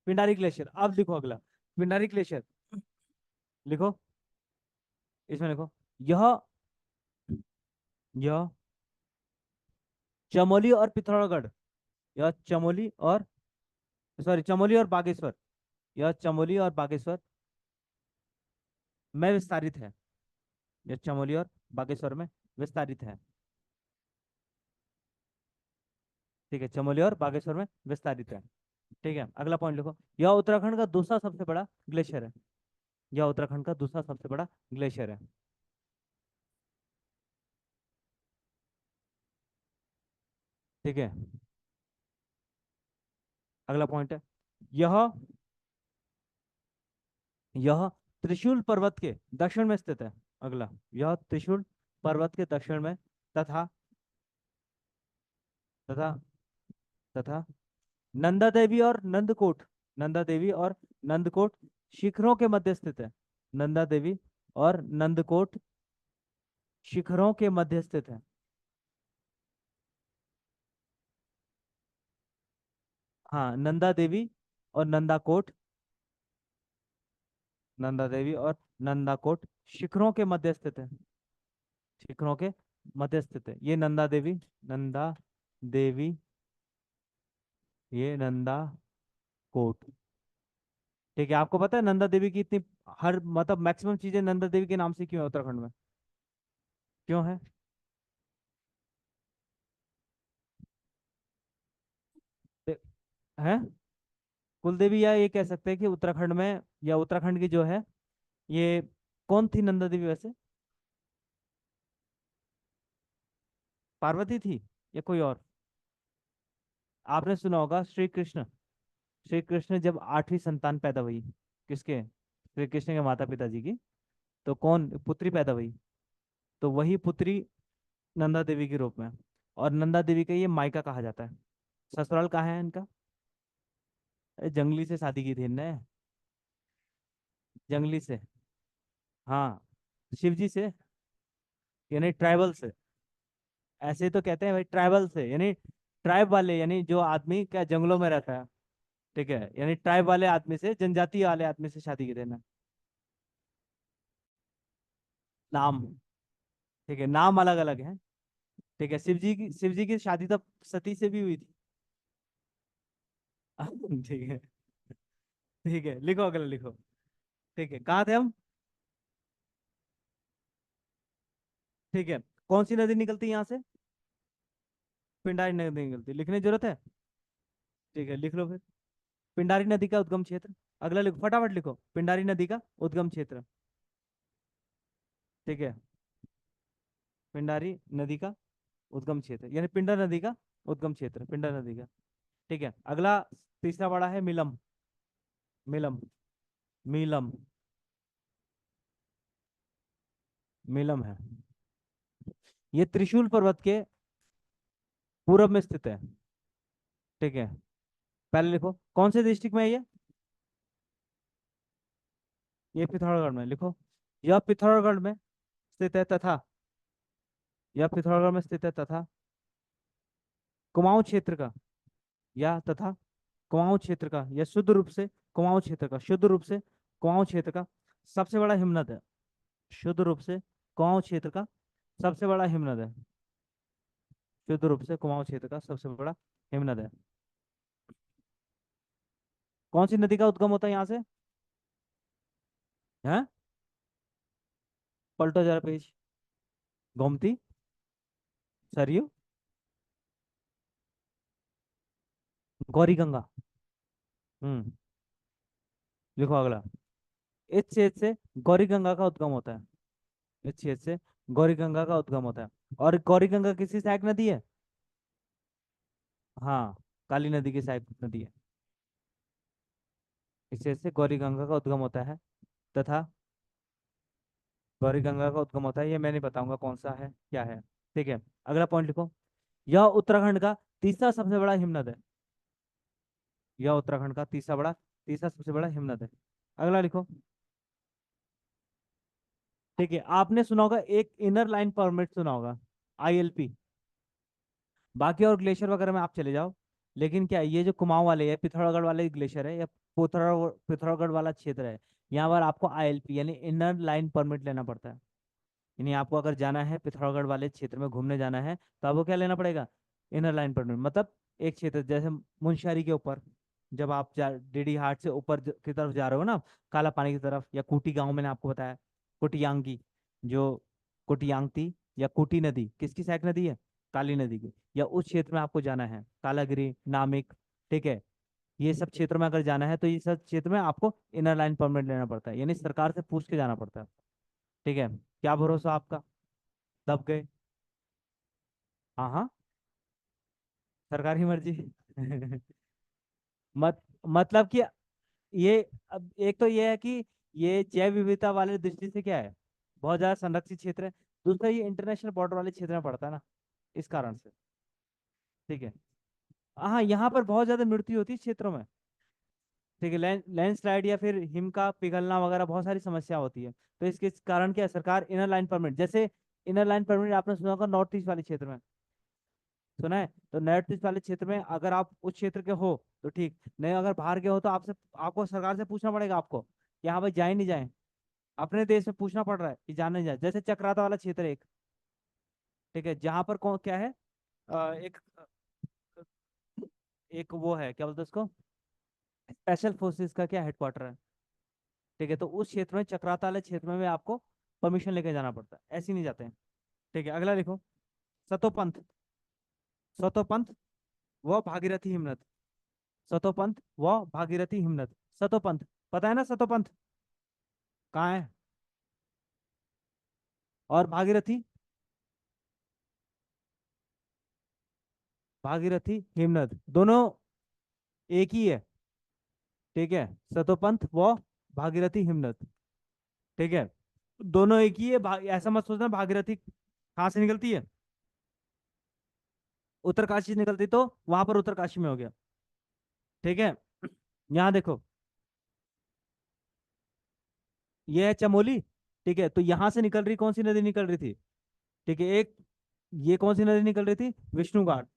पिंडारी ग्लेशियर। अब लिखो अगला, पिंडारी ग्लेशियर। लिखो, इसमें लिखो, यह यह चमोली और पिथौरागढ़, यह चमोली और, सॉरी, चमोली और बागेश्वर, यह चमोली और बागेश्वर में विस्तारित है। यह चमोली और बागेश्वर में विस्तारित है। ठीक है, चमोली और बागेश्वर में विस्तारित है। ठीक है, अगला पॉइंट लिखो, यह उत्तराखंड का दूसरा सबसे बड़ा ग्लेशियर है। यह उत्तराखंड का दूसरा सबसे बड़ा ग्लेशियर है। ठीक है, अगला पॉइंट है, यह यह त्रिशूल पर्वत के दक्षिण में स्थित है। अगला, यह त्रिशूल पर्वत के दक्षिण में तथा तथा तथा नंदा देवी और नंदकोट, नंदा देवी और नंदकोट शिखरों के मध्य स्थित है। नंदा देवी और नंदकोट शिखरों के मध्य स्थित है। हाँ, नंदा देवी और नंदाकोट, नंदा देवी और नंदाकोट शिखरों के मध्य स्थित है। शिखरों के मध्य स्थित है ये नंदा देवी, नंदा देवी, ये नंदा कोट। ठीक है, आपको पता है नंदा देवी की इतनी, हर मतलब मैक्सिमम चीजें नंदा देवी के नाम से क्यों है उत्तराखंड में? क्यों है? दे- है कुल देवी, या ये कह सकते हैं कि उत्तराखंड में, या उत्तराखंड की जो है, ये कौन थी नंदा देवी वैसे? पार्वती थी या कोई और? आपने सुना होगा श्री कृष्ण, श्री कृष्ण जब आठवीं संतान पैदा हुई, किसके, श्री कृष्ण के माता पिता जी की, तो कौन पुत्री पैदा हुई? तो वही पुत्री नंदा देवी के रूप में। और नंदा देवी का ये मायका कहा जाता है। ससुराल कहाँ है इनका? अरे जंगली से शादी की थी इनने, जंगली से। हाँ, शिव जी से, यानी ट्राइबल से। ऐसे ही तो कहते हैं भाई, ट्राइबल से यानी ट्राइब वाले, यानी जो आदमी क्या जंगलों में रहता है। ठीक है, यानी ट्राइब वाले आदमी से, जनजाति वाले आदमी से शादी की देना। नाम, ठीक है, नाम अलग अलग है। ठीक है, शिव जी की शादी तो सती से भी हुई थी। ठीक है। ठीक है, लिखो अगला लिखो। ठीक है, कहाँ थे हम? ठीक है, कौन सी नदी निकलती है यहाँ से? पिंडारी नदी निकलती है, लिखने की जरूरत है? ठीक है, लिख लो फिर। पिंडारी नदी का उद्गम क्षेत्र। अगला लिखो, फटाफट लिखो, पिंडारी नदी का उद्गम क्षेत्र। ठीक है, पिंडारी नदी का उद्गम क्षेत्र, यानी पिंडर नदी का उद्गम क्षेत्र, पिंडर नदी का। ठीक है, अगला, तीसरा बड़ा है मिलम। मिलम, मिलम, मिलम है। ये त्रिशूल पर्वत के पूरब में स्थित है। ठीक है, पहले लिखो कौन से डिस्ट्रिक्ट में है ये पिथौरागढ़ में, लिखो। यह पिथौरागढ़ में स्थित है तथा, यह पिथौरागढ़ में स्थित है तथा कुमाऊं क्षेत्र का, या तथा कुमाऊं क्षेत्र का, या शुद्ध रूप से कुमाऊं क्षेत्र का, शुद्ध रूप से कुमाऊं क्षेत्र का सबसे बड़ा हिमनद है। शुद्ध रूप से कुमाऊं क्षेत्र का सबसे बड़ा हिमनद है। शुद्ध रूप से कुमाऊं क्षेत्र का सबसे बड़ा हिमनद है। कौन सी नदी का उद्गम होता है यहाँ से? है, पलटो जरा पेज। गोमती, सरयू, गौरी गंगा। हम्म, लिखो अगला। इस क्षेत्र से गौरी गंगा का उद्गम होता है। इस क्षेत्र से गौरी गंगा का उद्गम होता है। और गौरी गंगा किसी सहायक नदी है? हाँ, काली नदी की सहायक नदी है। इस क्षेत्र से गौरी गंगा का उद्गम होता है तथा गौरी गंगा का उद्गम होता है, ये मैं नहीं बताऊंगा कौन सा है क्या है। ठीक है, अगला पॉइंट लिखो। यह उत्तराखंड का तीसरा सबसे बड़ा हिमनद है। यह उत्तराखंड का तीसरा सबसे बड़ा हिमनद है। अगला लिखो। ठीक है, आपने सुना होगा एक इनर लाइन परमिट, सुना होगा, आईएलपी। बाकी और ग्लेशियर वगैरह में आप चले जाओ, लेकिन क्या ये जो कुमाऊं वाले है, पिथौरागढ़ वाले ग्लेशियर है, या पिथौरागढ़ वाला क्षेत्र है, यहाँ पर आपको आईएलपी यानी इनर लाइन परमिट लेना पड़ता है। यानी आपको अगर जाना है पिथौरागढ़ वाले क्षेत्र में घूमने जाना है, तो आपको क्या लेना पड़ेगा? Inner line permit. मतलब एक क्षेत्र जैसे मुनस्यारी के ऊपर, जब आप डीडी हाट से ऊपर की तरफ जा रहे हो ना, काला पानी की तरफ, या कूटी गांव मैंने आपको बताया, कुटियांगी, जो कुटियांगती या कुटी नदी किसकी सहायक नदी है? काली नदी की। या उस क्षेत्र में आपको जाना है, कालागिरी, नामिक। ठीक है, ये सब क्षेत्रों में अगर जाना है, तो ये सब क्षेत्र में आपको इनर लाइन परमिट लेना पड़ता है, यानी सरकार से पूछ के जाना पड़ता है। ठीक है, क्या भरोसा आपका? दब गए? हाँ हाँ, सरकार की मर्जी। मतलब कि ये, अब एक तो ये है कि ये जैव विविधता वाले दृष्टि से क्या है, बहुत ज्यादा संरक्षित क्षेत्र है। दूसरा ये इंटरनेशनल बॉर्डर वाले क्षेत्र में पड़ता है ना, इस कारण से। ठीक है। हाँ, यहाँ पर बहुत ज्यादा मृत्यु होती है इस क्षेत्रों में। ठीक है, लैंडस्लाइड या फिर हिम का पिघलना वगैरह बहुत सारी समस्या होती है। तो इसके कारण क्या है, सरकार इनर लाइन परमिट, जैसे इनर लाइन परमिट आपने सुना होगा नॉर्थ ईस्ट वाले क्षेत्र में, सुना है? तो नॉर्थ ईस्ट वाले क्षेत्र में अगर आप उस क्षेत्र के हो तो ठीक, नहीं अगर बाहर के हो तो आपसे, आपको सरकार से पूछना पड़ेगा आपको कि हाँ भाई जाए नहीं जाए। अपने देश में पूछना पड़ रहा है कि जाने नहीं जाए। जैसे चक्राता वाला क्षेत्र है एक, ठीक है, जहाँ पर कौन क्या है, एक एक वो है, क्या बोलते हैं उसको, स्पेशल फोर्सेस का क्या हेडक्वार्टर है। ठीक है, तो उस क्षेत्र में, चक्राता वाले क्षेत्र में भी आपको परमिशन लेके जाना पड़ता है, ऐसे ही नहीं जाते हैं। ठीक है, अगला लिखो। सतोपंथ। सतोपंथ व भागीरथी हिमनद। सतोपंथ व भागीरथी हिमनद। सतोपंथ, पता है ना सतोपंथ कहाँ है? और भागीरथी? भागीरथी हिमनद दोनों एक ही है। ठीक है, सतोपंथ व भागीरथी हिमनद। ठीक है, दोनों एक ही है। ऐसा मत सोचना भागीरथी कहाँ से निकलती है, उत्तरकाशी से निकलती, तो वहां पर उत्तरकाशी में हो गया। ठीक है, यहाँ देखो, ये है चमोली। ठीक है, तो यहां से निकल रही कौन सी नदी निकल रही थी? ठीक है, एक, ये कौन सी नदी निकल रही थी? विष्णु घाट।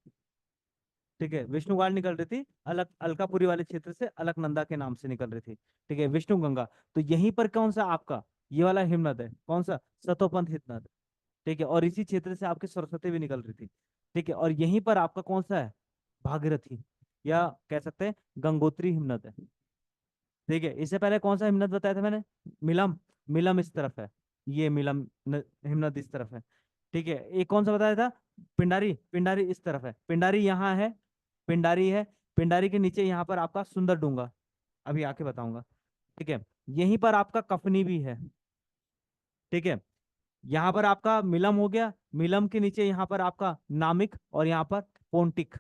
ठीक है, विष्णु घाट निकल रही थी अलक अलकापुरी वाले क्षेत्र से, अलकनंदा के नाम से निकल रही थी। ठीक है, विष्णु गंगा। तो यहीं पर कौन सा आपका ये वाला हिमनद है, कौन सा? सतोपंथ हिमनद। ठीक है, और इसी क्षेत्र से आपकी सरस्वती भी निकल रही थी। ठीक है, और यहीं पर आपका कौन सा है? भागीरथी, या कह सकते हैं गंगोत्री हिमनद है। ठीक है, इससे पहले कौन सा हिमनद बताया था मैंने? मिलम। मिलम इस तरफ है, ये मिलम हिमनद इस तरफ है। ठीक है, एक कौन सा बताया था? पिंडारी। पिंडारी इस तरफ है, पिंडारी यहाँ है, पिंडारी है। पिंडारी के नीचे यहाँ पर आपका सुंदर डूंगा, अभी आके बताऊंगा। ठीक है, यहीं पर आपका कफनी भी है। ठीक है, यहाँ पर आपका मिलम हो गया, मिलम के नीचे यहाँ पर आपका नामिक, और यहाँ पर पोंटिक,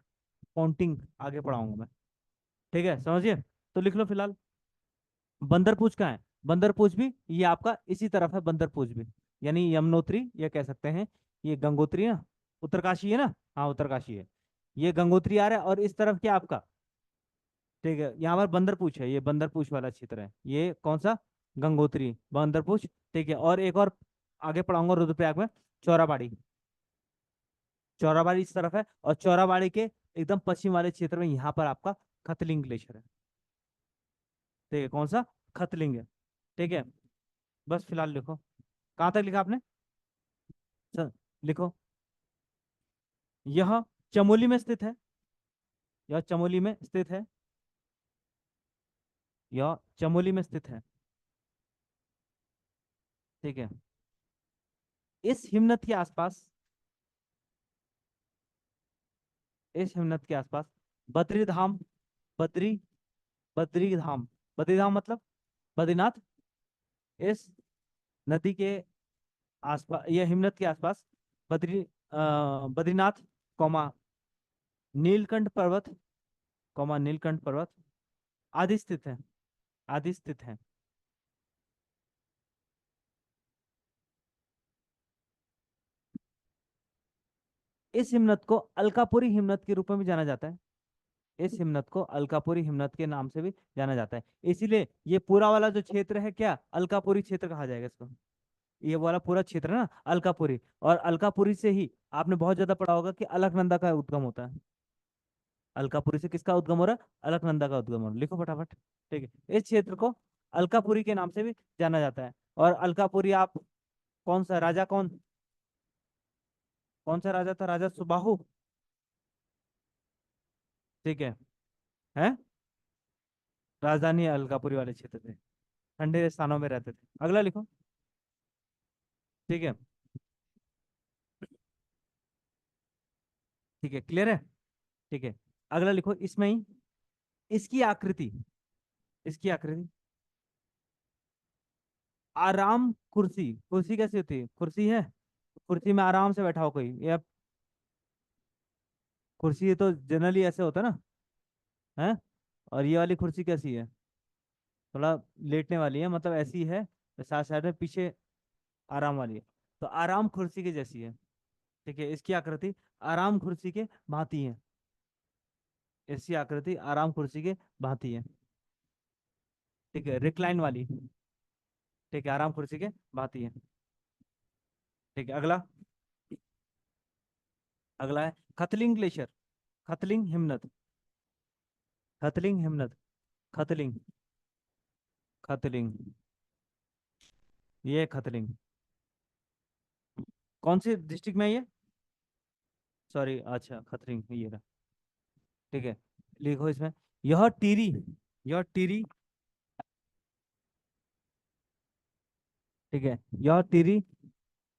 पोंटिंग आगे पढ़ाऊंगा मैं। ठीक है, समझिए। तो लिख लो फिलहाल। बंदरपूछ कहाँ है? बंदरपूछ भी ये आपका इसी तरफ है, बंदरपूछ भी, यानी यमुनोत्री ये कह सकते हैं। ये गंगोत्री है ना, उत्तरकाशी है ना, हाँ उत्तरकाशी है। ये गंगोत्री आ रहा है, और इस तरफ क्या आपका? ठीक है, यहाँ पर बंदरपूछ है, ये बंदरपूछ वाला क्षेत्र है, ये कौन सा? गंगोत्री, बंदरपूछ। ठीक है, और एक और आगे पढ़ाऊंगा रुद्रप्रयाग में, चौराबाड़ी। चौराबाड़ी इस तरफ है, और चौराबाड़ी के एकदम पश्चिम वाले क्षेत्र में यहाँ पर आपका खतलिंग ग्लेशियर है। ठीक है, कौन सा? खतलिंग है। ठीक है, बस फिलहाल लिखो। कहाँ तक लिखा आपने? चल, लिखो। यह चमोली में स्थित है। यह चमोली में स्थित है। यह चमोली में स्थित है। ठीक है, इस हिमनद के आसपास, इस हिमनद के आसपास बद्री धाम, बद्री, बद्री धाम, बद्री धाम मतलब बद्रीनाथ। इस नदी के आसपास, यह हिमनद के आसपास बद्री बद्रीनाथ, कौमा नीलकंठ पर्वत, कौमा नीलकंठ पर्वत आदि स्थित है, आदि स्थित है। इस हिमनद को अलकापुरी हिमनद के रूप में भी जाना जाता है। इस हिमनद को अलकापुरी हिमनद के नाम से भी जाना जाता है। इसीलिए ये पूरा वाला जो क्षेत्र है क्या, अलकापुरी क्षेत्र कहा जाएगा इसको। ये वाला पूरा क्षेत्र है ना अलकापुरी, और अलकापुरी से ही आपने बहुत ज्यादा पढ़ा होगा कि अलकनंदा का उद्गम होता है। अलकापुरी से किसका उद्गम हो रहा है? अलकनंदा का उद्गम हो रहा है, लिखो फटाफट। ठीक है, इस क्षेत्र को अलकापुरी के नाम से भी जाना जाता है। और अलकापुरी आप, कौन सा राजा, कौन सा राजा था? राजा सुबाहु। ठीक है राजधानी अलकापुरी वाले क्षेत्र थे, ठंडे स्थानों में रहते थे। अगला लिखो। ठीक है, ठीक है, क्लियर है। ठीक है, अगला लिखो इसमें ही, इसकी आकृति, इसकी आकृति आराम कुर्सी। कुर्सी कैसी होती है? कुर्सी है, कुर्सी में आराम से बैठा हो कोई, या कुर्सी तो जनरली ऐसे होता है ना, है? और ये वाली कुर्सी कैसी है? थोड़ा लेटने वाली है, मतलब ऐसी है, साथ साइड में पीछे आराम वाली है। तो आराम कुर्सी की जैसी है। ठीक है, इसकी आकृति आराम कुर्सी के भांति है। इसकी आकृति आराम कुर्सी के भांति है। ठीक है, रिक्लाइन वाली। ठीक है, आराम कुर्सी के भांति है। ठीक है, अगला। अगला है खतलिंग ग्लेशियर। खतलिंग हिमनद। खतलिंग हिमनद। खतलिंग। खतलिंग। ये है खतलिंग। कौन सी डिस्ट्रिक्ट में है ये? सॉरी, अच्छा, खतलिंग ये रहा। ठीक है, लिखो इसमें। यह टीरी। यह टीरी। ठीक है, यह टिरी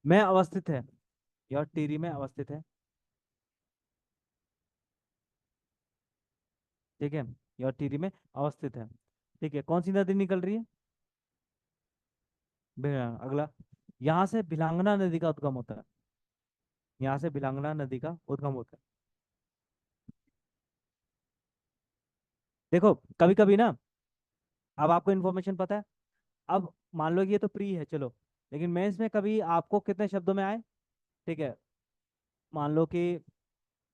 में अवस्थित है। यह टिरी में अवस्थित है। ठीक है, यह टिरी में अवस्थित है। ठीक है, कौन सी नदी निकल रही है? अगला। यहाँ से भिलांगना नदी का उद्गम होता है। यहाँ से भिलांगना नदी का उद्गम होता है। देखो, कभी कभी ना, अब आपको इन्फॉर्मेशन पता है। अब मान लो कि ये तो प्री है, चलो। लेकिन मेंस में कभी आपको कितने शब्दों में आए? ठीक है, मान लो कि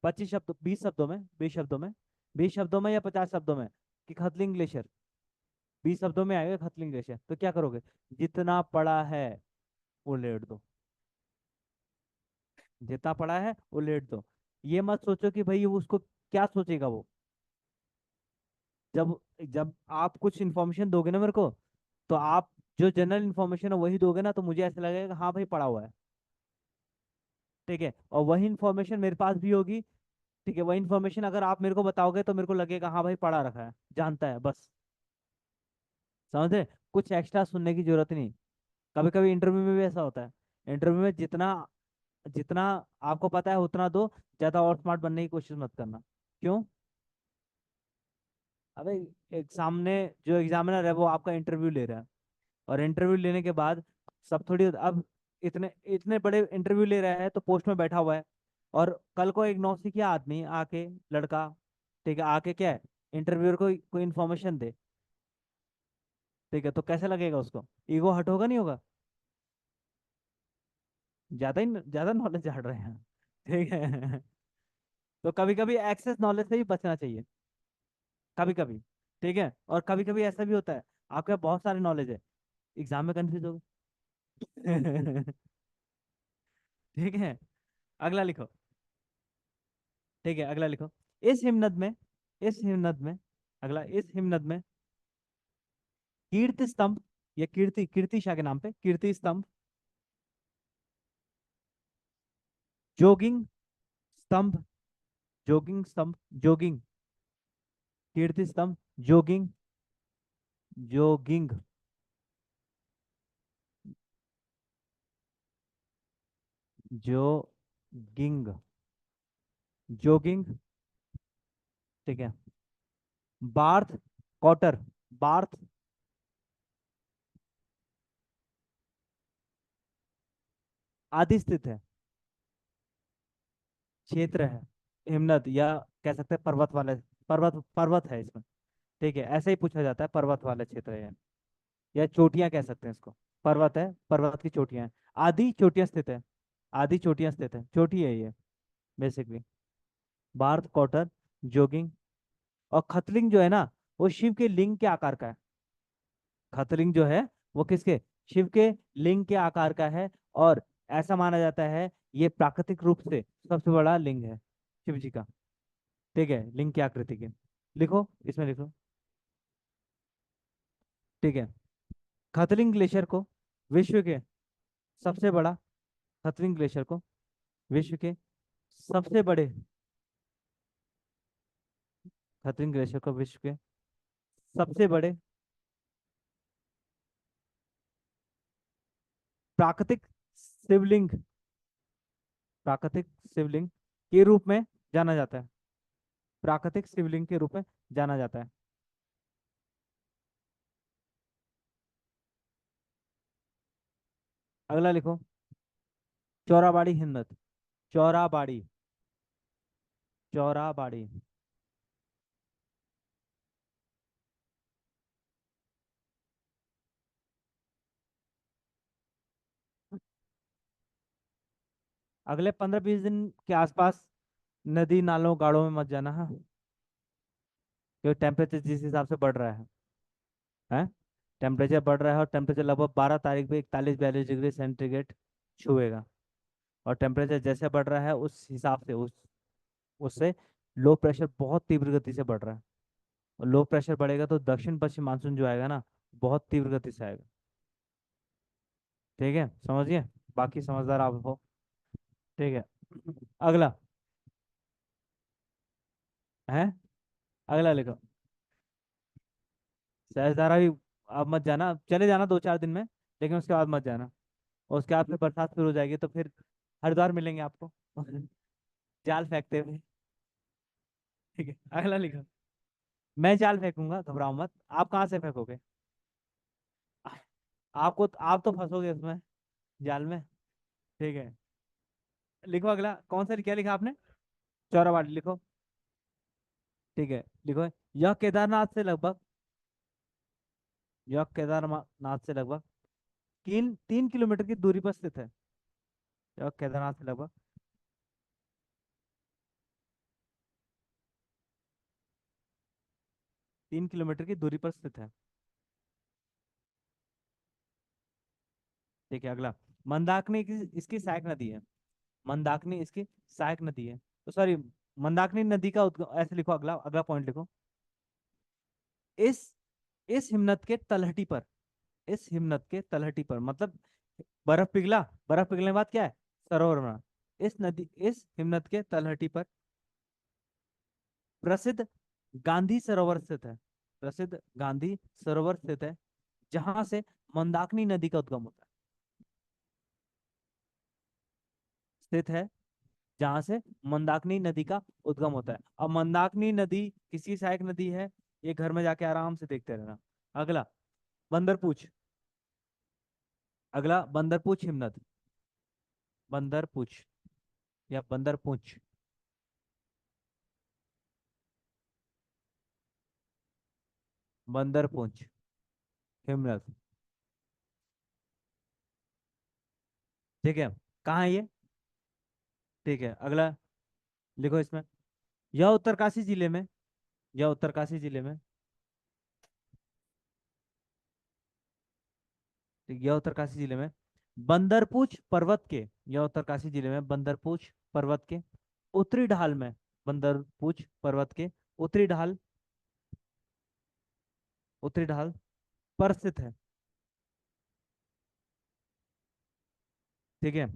25 शब्द, 20 शब्दों में, 20 शब्दों में, 20 शब्दों में या 50 शब्दों में, कि खतलिंग ग्लेशियर 20 शब्दों में आएगा। खतलिंग ग्लेशियर तो क्या करोगे? जितना पड़ा है वो लेट दो। जितना पड़ा है वो लेट दो। ये मत सोचो कि भाई उसको क्या सोचेगा वो। जब जब आप कुछ इन्फॉर्मेशन दोगे ना मेरे को, तो आप जो जनरल इन्फॉर्मेशन है वही दोगे ना, तो मुझे ऐसा लगेगा हाँ भाई पड़ा हुआ है। ठीक है, और वही इन्फॉर्मेशन मेरे पास भी होगी। ठीक है, वही इन्फॉर्मेशन अगर आप मेरे को बताओगे तो मेरे को लगेगा हाँ भाई पढ़ा रखा है, जानता है बस। समझे? कुछ एक्स्ट्रा सुनने की जरूरत नहीं। कभी कभी इंटरव्यू में भी ऐसा होता है। इंटरव्यू में जितना जितना आपको पता है उतना दो। ज्यादा और स्मार्ट बनने की कोशिश मत करना। क्यों? अबे, एक सामने जो एग्जामिनर है वो आपका इंटरव्यू ले रहा है। और इंटरव्यू लेने के बाद सब थोड़ी अब इतने इतने बड़े इंटरव्यू ले रहा है तो पोस्ट में बैठा हुआ है। और कल को एक नौसिखिया आदमी आके, लड़का, ठीक है, आके क्या है, इंटरव्यूअर को कोई इन्फॉर्मेशन दे। ठीक है, तो कैसे लगेगा उसको? ईगो हट होगा नहीं होगा? ज्यादा नॉलेज झाड़ रहे हैं। ठीक है। तो कभी कभी एक्सेस नॉलेज से भी बचना चाहिए। कभी कभी। ठीक है, और कभी कभी ऐसा भी होता है, आपके पास बहुत सारे नॉलेज है, एग्जाम में कंफ्यूज हो गए। ठीक है, अगला लिखो। ठीक है, अगला लिखो। इस हिमनद में इस हिमनद में अगला, इस हिमनद में कीर्ति स्तंभ, या कीर्ति शाह के नाम पे कीर्ति स्तंभ, जोगिंग स्तंभ, जोगिंग स्तंभ, जोगिंग, कीर्ति स्तंभ, जोगिंग, जोगिंग, जोगिंग, जोगिंग। ठीक है, बार्थ क्वार्टर, बार्थ आदि स्थित है, क्षेत्र है। हिमनद, या कह सकते हैं पर्वत वाले, पर्वत पर्वत है इसमें। ठीक है, ऐसे ही पूछा जाता है, पर्वत वाले क्षेत्र है, या चोटियां कह सकते हैं इसको। पर्वत है, पर्वत की चोटियां हैं। आदि चोटियां स्थित है। आदि चोटियां स्थित है, चोटी है ये बेसिकली। Birth quarter, jogging. और खतलिंग जो है ना, वो शिव के लिंग के आकार का है। खतलिंग जो है वो किसके? शिव के लिंग के आकार का है। और ऐसा माना जाता है ये प्राकृतिक रूप से सबसे बड़ा लिंग है शिव जी का। ठीक है, लिंग की आकृति के। लिखो, इसमें लिखो। ठीक है, खतलिंग ग्लेशियर को विश्व के सबसे बड़ा, खतलिंग ग्लेशियर को विश्व के सबसे बड़े, खतलिंग ग्लेशियर को विश्व के सबसे बड़े प्राकृतिक शिवलिंग, प्राकृतिक शिवलिंग के रूप में जाना जाता है। प्राकृतिक शिवलिंग के रूप में जाना जाता है। अगला लिखो। चौराबाड़ी हिम्मत। चौराबाड़ी। चौराबाड़ी। अगले 15-20 दिन के आसपास नदी नालों गाड़ों में मत जाना, हाँ। क्योंकि टेम्परेचर जिस हिसाब से बढ़ रहा है टेम्परेचर बढ़ रहा है, और टेम्परेचर लगभग 12 तारीख पे 41-42 डिग्री सेंटीग्रेड छुएगा। और टेम्परेचर जैसे बढ़ रहा है उस हिसाब से उससे लो प्रेशर बहुत तीव्र गति से बढ़ रहा है। और लो प्रेशर बढ़ेगा तो दक्षिण पश्चिम मानसून जो आएगा ना, बहुत तीव्र गति से आएगा। ठीक है, समझिए। बाकी समझदार आप हो। ठीक है। अगला है, अगला लिखो। सहस्त्रधारा भी अब मत जाना, चले जाना 2-4 दिन में, लेकिन उसके बाद मत जाना। और उसके बाद फिर बरसात शुरू हो जाएगी तो फिर हरिद्वार मिलेंगे आपको जाल फेंकते हुए। ठीक है, अगला लिखो। मैं जाल फेंकूंगा, घबराओ मत। आप कहाँ से फेंकोगे? आपको, आप तो फंसोगे उसमें, जाल में। ठीक है, लिखो अगला। कौन सा क्या लिखा आपने? चौराबाड़ी लिखो। ठीक है, लिखो। यह केदारनाथ से लगभग यह केदारनाथ से लगभग 3 किलोमीटर की दूरी पर स्थित है। यह केदारनाथ से लगभग 3 किलोमीटर की दूरी पर स्थित है। ठीक है, अगला। मंदाकिनी इसकी सहायक नदी है। मंदाकिनी इसकी सहायक नदी है, तो सॉरी, मंदाकिनी नदी का उद्गम, ऐसे लिखो। अगला अगला पॉइंट लिखो। इस इस हिमनद के तलहटी पर, इस हिमनद के तलहटी पर मतलब बर्फ पिघला, बर्फ पिघलने के बाद क्या है? सरोवर बना। इस हिमनद के तलहटी पर प्रसिद्ध गांधी सरोवर स्थित है। प्रसिद्ध गांधी सरोवर स्थित है, जहां से मंदाकिनी नदी का उद्गम होता है। स्थित है जहां से मंदाकिनी नदी का उद्गम होता है। अब मंदाकिनी नदी किसी सहायक नदी है, ये घर में जाके आराम से देखते रहना। अगला, बंदरपूछ। अगला, बंदरपूछ हिमनद। बंदरपूछ या बंदरपूछ। बंदरपूछ हिमनद। ठीक है, कहाँ है ये? ठीक है, अगला लिखो इसमें। यह उत्तरकाशी जिले में, यह उत्तरकाशी जिले में, ठीक, यह उत्तरकाशी जिले में बंदरपूछ पर्वत के, यह उत्तरकाशी जिले में बंदरपूछ पर्वत के उत्तरी ढाल में, बंदरपूछ पर्वत के उत्तरी ढाल, उत्तरी ढाल पर स्थित है। ठीक है,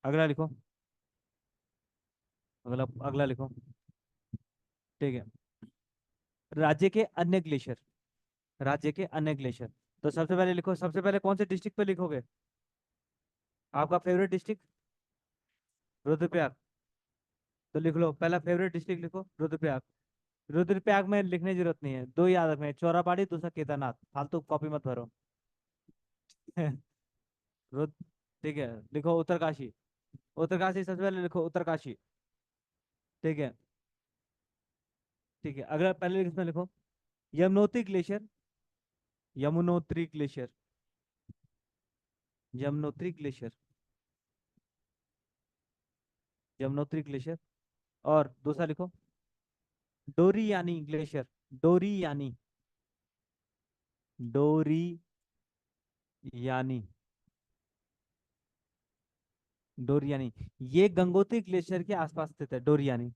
अगला लिखो। अगला अगला लिखो। ठीक है, राज्य के अन्य ग्लेशियर, राज्य के अन्य ग्लेशियर। तो सबसे पहले लिखो, सबसे पहले कौन से डिस्ट्रिक्ट पे लिखोगे? आपका फेवरेट डिस्ट्रिक्ट रुद्रप्रयाग। तो लिख लो, पहला फेवरेट डिस्ट्रिक्ट लिखो रुद्रप्रयाग। रुद्रप्रयाग में लिखने की जरूरत नहीं है, दो ही याद रखने हैं, चौराबाड़ी, दूसरा केदारनाथ। फालतू कॉपी मत भरो रुद्र, ठीक है, लिखो उत्तरकाशी। उत्तरकाशी सबसे पहले लिखो, उत्तरकाशी। ठीक है। ठीक है, अगला पहले इसमें लिखो Yamunotri glacier. Yamunotri glacier, Yamunotri glacier, Yamunotri glacier. और दूसरा लिखो डोरी यानी ग्लेशियर। डोरी यानी, डोरी यानी, डोरियानी। ये गंगोत्री ग्लेशियर के आसपास स्थित है, डोरियानी।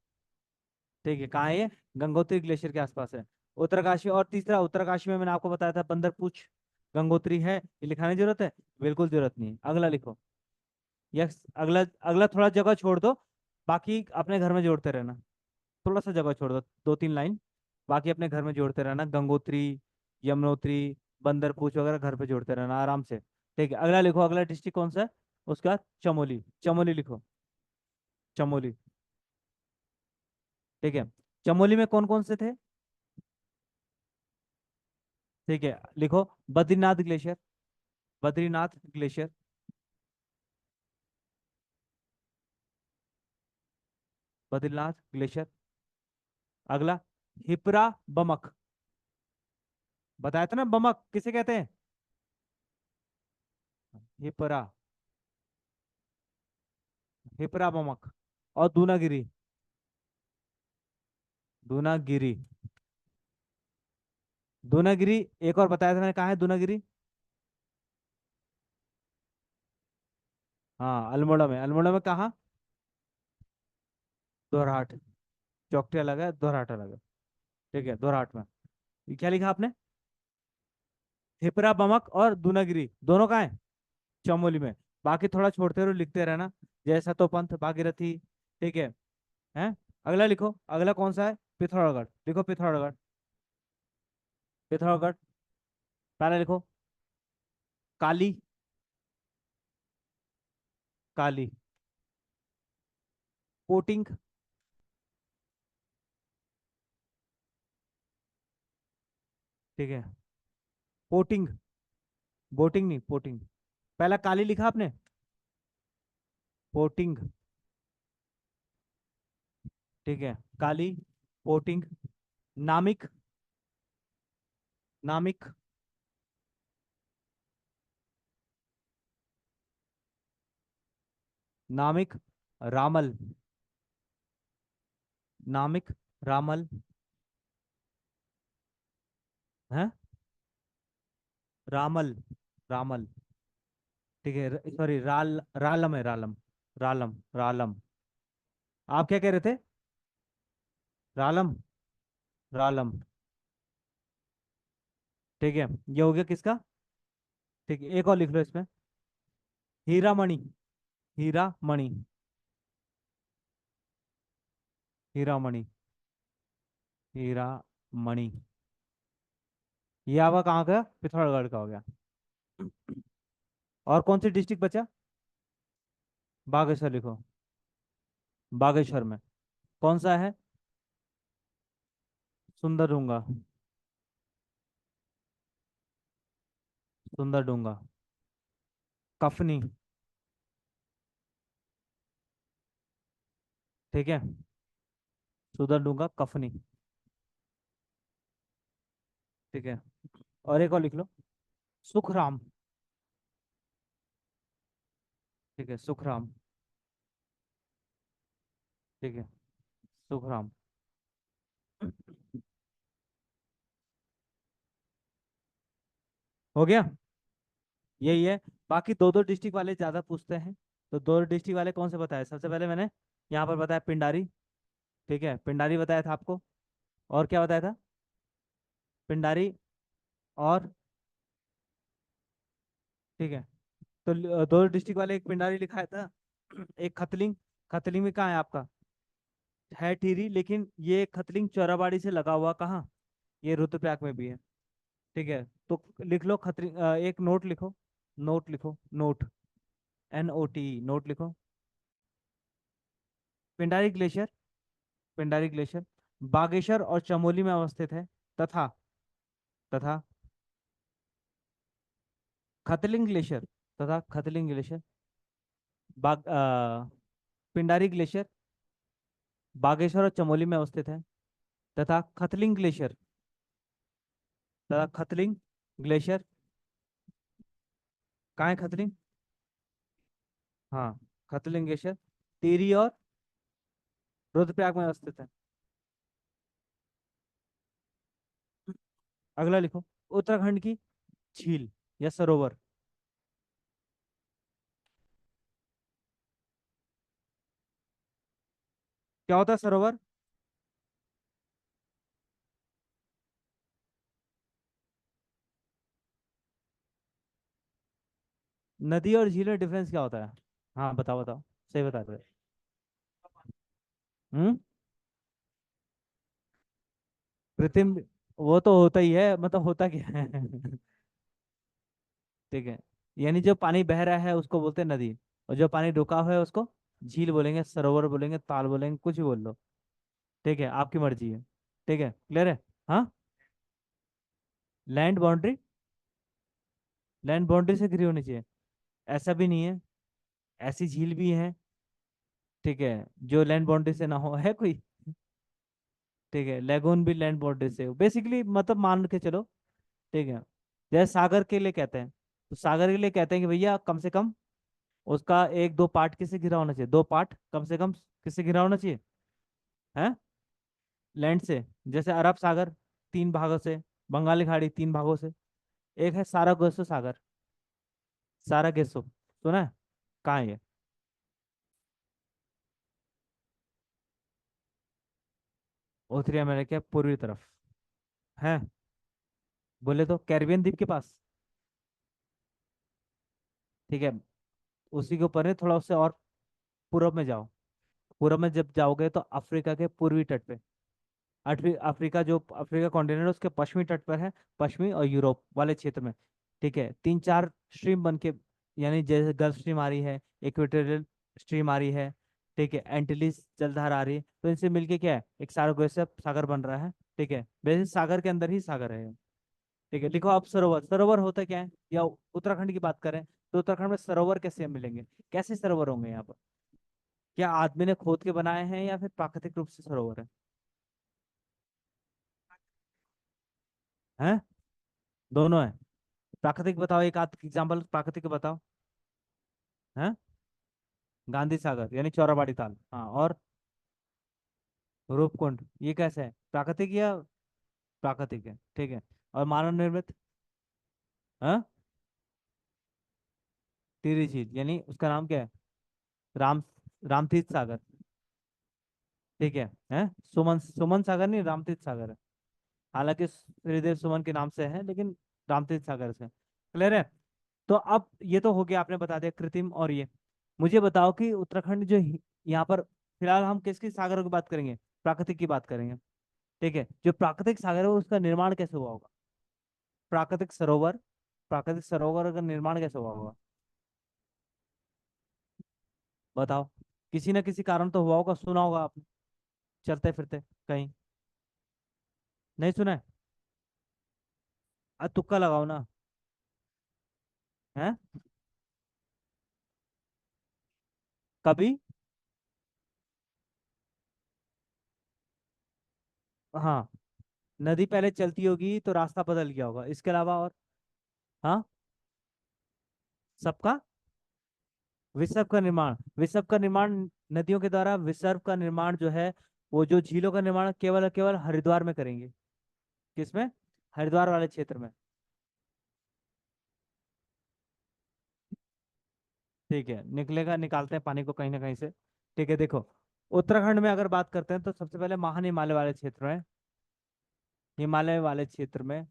ठीक है, कहाँ है ये? गंगोत्री ग्लेशियर के आसपास है। उत्तरकाशी। और तीसरा, उत्तरकाशी में मैंने आपको बताया था बंदरपूछ गंगोत्री है, ये लिखाने की जरूरत है? बिल्कुल जरूरत नहीं है। अगला लिखो। यस, अगला, अगला थोड़ा जगह छोड़ दो, बाकी अपने घर में जोड़ते रहना। थोड़ा सा जगह छोड़ दो, 2-3 लाइन, बाकी अपने घर में जोड़ते रहना। गंगोत्री, यमुनोत्री, बंदरपूछ वगैरह घर पे जोड़ते रहना आराम से। ठीक है, अगला लिखो। अगला डिस्ट्रिक्ट कौन सा है? उसका चमोली। चमोली लिखो, चमोली। ठीक है, चमोली में कौन कौन से थे? ठीक है, लिखो Badrinath glacier. Badrinath glacier, Badrinath glacier. अगला, हिपरा बमक। बताया था ना, बमक किसे कहते हैं? हिपरा, हिपराबमक और दूनागिरी। दूनागिरी। दूनागिरी। एक और बताया था मैंने, कहाँ है दूनागिरी? हाँ, अल्मोड़ा में। अल्मोड़ा में कहाँ? दोरहाट। चौकटी अलग है, दोरहाट अलग है। ठीक है, दोरहाट में। ये क्या लिखा आपने? हिपरा बमक और दूनागिरी दोनों कहाँ है? चमोली में। बाकी थोड़ा छोड़ते रहो, लिखते रहना। जैसा तो पंथ, भागीरथी। ठीक है। हैं? अगला लिखो, अगला कौन सा है? पिथौरागढ़। लिखो पिथौरागढ़। पिथौरागढ़। पहले लिखो। काली। काली। पोटिंग। ठीक है। पोटिंग। बोटिंग नहीं, पोटिंग। पहला काली लिखा आपने? पोटिंग। ठीक है। काली। पोटिंग। नामिक। नामिक। नामिक। रामल। नामिक। रामल। है। रामल। रामल। ठीक है। सॉरी, रालम है, रालम। रालम, रालम। आप क्या कह रहे थे? रालम। रालम। ठीक है। ये हो गया किसका? ठीक है, एक और लिख लो इसमें। हीरा मणि। हीरा मणि। हीरा मणि। हीरा मणि। ये आपका कहाँ का? पिथौरागढ़ का हो गया। और कौन सी डिस्ट्रिक्ट बचा? बागेश्वर लिखो। बागेश्वर में कौन सा है? सुंदर डूंगा। सुंदर डूंगा। कफनी। ठीक है। सुंदर डूंगा, कफनी। ठीक है। और एक और लिख लो। सुखराम। ठीक है, सुखराम। ठीक है। सुखराम। हो गया। यही है। बाकी दो दो डिस्ट्रिक्ट वाले ज्यादा पूछते हैं। तो दो डिस्ट्रिक्ट वाले कौन से बताए? सबसे पहले मैंने यहाँ पर बताया पिंडारी। ठीक है, पिंडारी बताया था आपको। और क्या बताया था? पिंडारी। और? ठीक है। तो दो डिस्ट्रिक्ट वाले, एक पिंडारी लिखाया था, एक खतलिंग। खतलिंग में कहाँ है आपका? है टिहरी, लेकिन ये खतलिंग चौराबाड़ी से लगा हुआ कहाँ? ये रुद्रप्रयाग में भी है। ठीक है। तो लिख लो खतलिंग, एक नोट लिखो। नोट लिखो, नोट। NOT, नोट लिखो। पिंडारी ग्लेशियर। पिंडारी ग्लेशियर बागेश्वर और चमोली में अवस्थित है। तथा। तथा खतलिंग ग्लेशियर। तथा खतलिंग ग्लेशियर। पिंडारी ग्लेशियर बागेश्वर और चमोली में अवस्थित है। तथा खतलिंग ग्लेशियर। तथा खतलिंग ग्लेशियर। कहाँ है खतलिंग? हाँ, खतलिंग ग्लेशियर टिहरी और रुद्रप्रयाग में अवस्थित है। अगला लिखो। उत्तराखंड की झील या सरोवर। क्या होता है सरोवर? नदी और झील में डिफरेंस क्या होता है? हाँ, बताओ बताओ। सही बता रहे हो। हम्म। कृत्रिम। वो तो होता ही है, मतलब होता क्या है? ठीक है। यानी जो पानी बह रहा है उसको बोलते हैं नदी। और जो पानी रुका हुआ है उसको झील बोलेंगे, सरोवर बोलेंगे, ताल बोलेंगे, कुछ भी बोल लो। ठीक है, आपकी मर्जी है। ठीक है, क्लियर है? हाँ। Land boundary. लैंड बाउंड्री से घिरी होनी चाहिए। ऐसा भी नहीं है। ऐसी झील भी है। ठीक है। जो लैंड बाउंड्री से ना हो, है कोई? ठीक है, लेगून भी लैंड बाउंड्री से बेसिकली, मतलब मान के चलो। ठीक है। जैसे सागर के लिए कहते हैं, तो सागर के लिए कहते हैं कि भैया कम से कम उसका एक दो पार्ट किससे घिरा होना चाहिए, दो पार्ट कम से कम किससे घिरा होना चाहिए, है लैंड से। जैसे अरब सागर तीन भागों से, बंगाली खाड़ी तीन भागों से, एक है सारागोसो सागर, सारागेसो, सुना है, कहाँ है ये? उत्तरी अमेरिका पूर्वी तरफ है, बोले तो कैरिबियन द्वीप के पास। ठीक है, उसी के ऊपर है, थोड़ा उससे और पूर्व में जाओ। पूर्व में जब जाओगे तो अफ्रीका के पूर्वी तट पे, अफ्रीका जो अफ्रीका कॉन्टिनेंट है उसके पश्चिमी तट पर है, पश्चिमी और यूरोप वाले क्षेत्र में। ठीक है, तीन चार स्ट्रीम बन के, यानी जैसे गल्फ स्ट्रीम आ रही है, इक्वेटोरियल स्ट्रीम आ रही है, ठीक है, एंटिलीज जलधारा आ रही है, तो इनसे मिलके क्या है, एक सार्गोस्सा सागर बन रहा है। ठीक है, वैसे सागर के अंदर ही सागर है। ठीक है, लिखो आप सरोवर। सरोवर होता क्या है, या उत्तराखंड की बात करें तो उत्तराखंड में सरोवर कैसे मिलेंगे, कैसे सरोवर होंगे यहाँ पर? क्या आदमी ने खोद के बनाए हैं या फिर प्राकृतिक रूप से सरोवर है? हैं, दोनों है। प्राकृतिक बताओ, एक आध एग्जाम्पल प्राकृतिक का बताओ। हैं, गांधी सागर यानी चौराबाड़ी ताल, हाँ, और रूपकुंड, ये कैसे है, प्राकृतिक या प्राकृतिक है? ठीक है, और मानव निर्मित? हाँ, टिहरी झील यानी उसका नाम क्या है, राम, रामतीर्थ सागर। ठीक है, सुमन, सुमन सागर नहीं, रामतीर्थ सागर है। हालांकि श्रीदेव सुमन के नाम से है, लेकिन रामतीर्थ सागर से। क्लियर है? तो अब ये तो हो गया, आपने बता दिया कृत्रिम और ये। मुझे बताओ कि उत्तराखंड जो यहाँ पर, फिलहाल हम किसकी सागरों की बात करेंगे, प्राकृतिक की बात करेंगे। ठीक है, जो प्राकृतिक सागर है उसका निर्माण कैसे हुआ होगा, प्राकृतिक सरोवर, प्राकृतिक सरोवर का निर्माण कैसे हुआ होगा, बताओ। किसी ना किसी कारण तो हुआ होगा, सुना होगा आपने, चलते फिरते कहीं। नहीं सुना है? तुक्का लगाओ ना। है, कभी, हाँ, नदी पहले चलती होगी तो रास्ता बदल गया होगा, इसके अलावा और? हाँ, सबका विसर्ग का निर्माण, विसर्ग का निर्माण, नदियों के द्वारा विसर्ग का निर्माण जो है, वो जो झीलों का निर्माण केवल केवल हरिद्वार में करेंगे। किसमें? हरिद्वार वाले क्षेत्र में। ठीक है, निकलेगा, निकालते हैं पानी को कहीं ना कहीं से। ठीक है, देखो, उत्तराखंड में अगर बात करते हैं तो सबसे पहले महान हिमालय वाले क्षेत्र में, हिमालय वाले क्षेत्र में,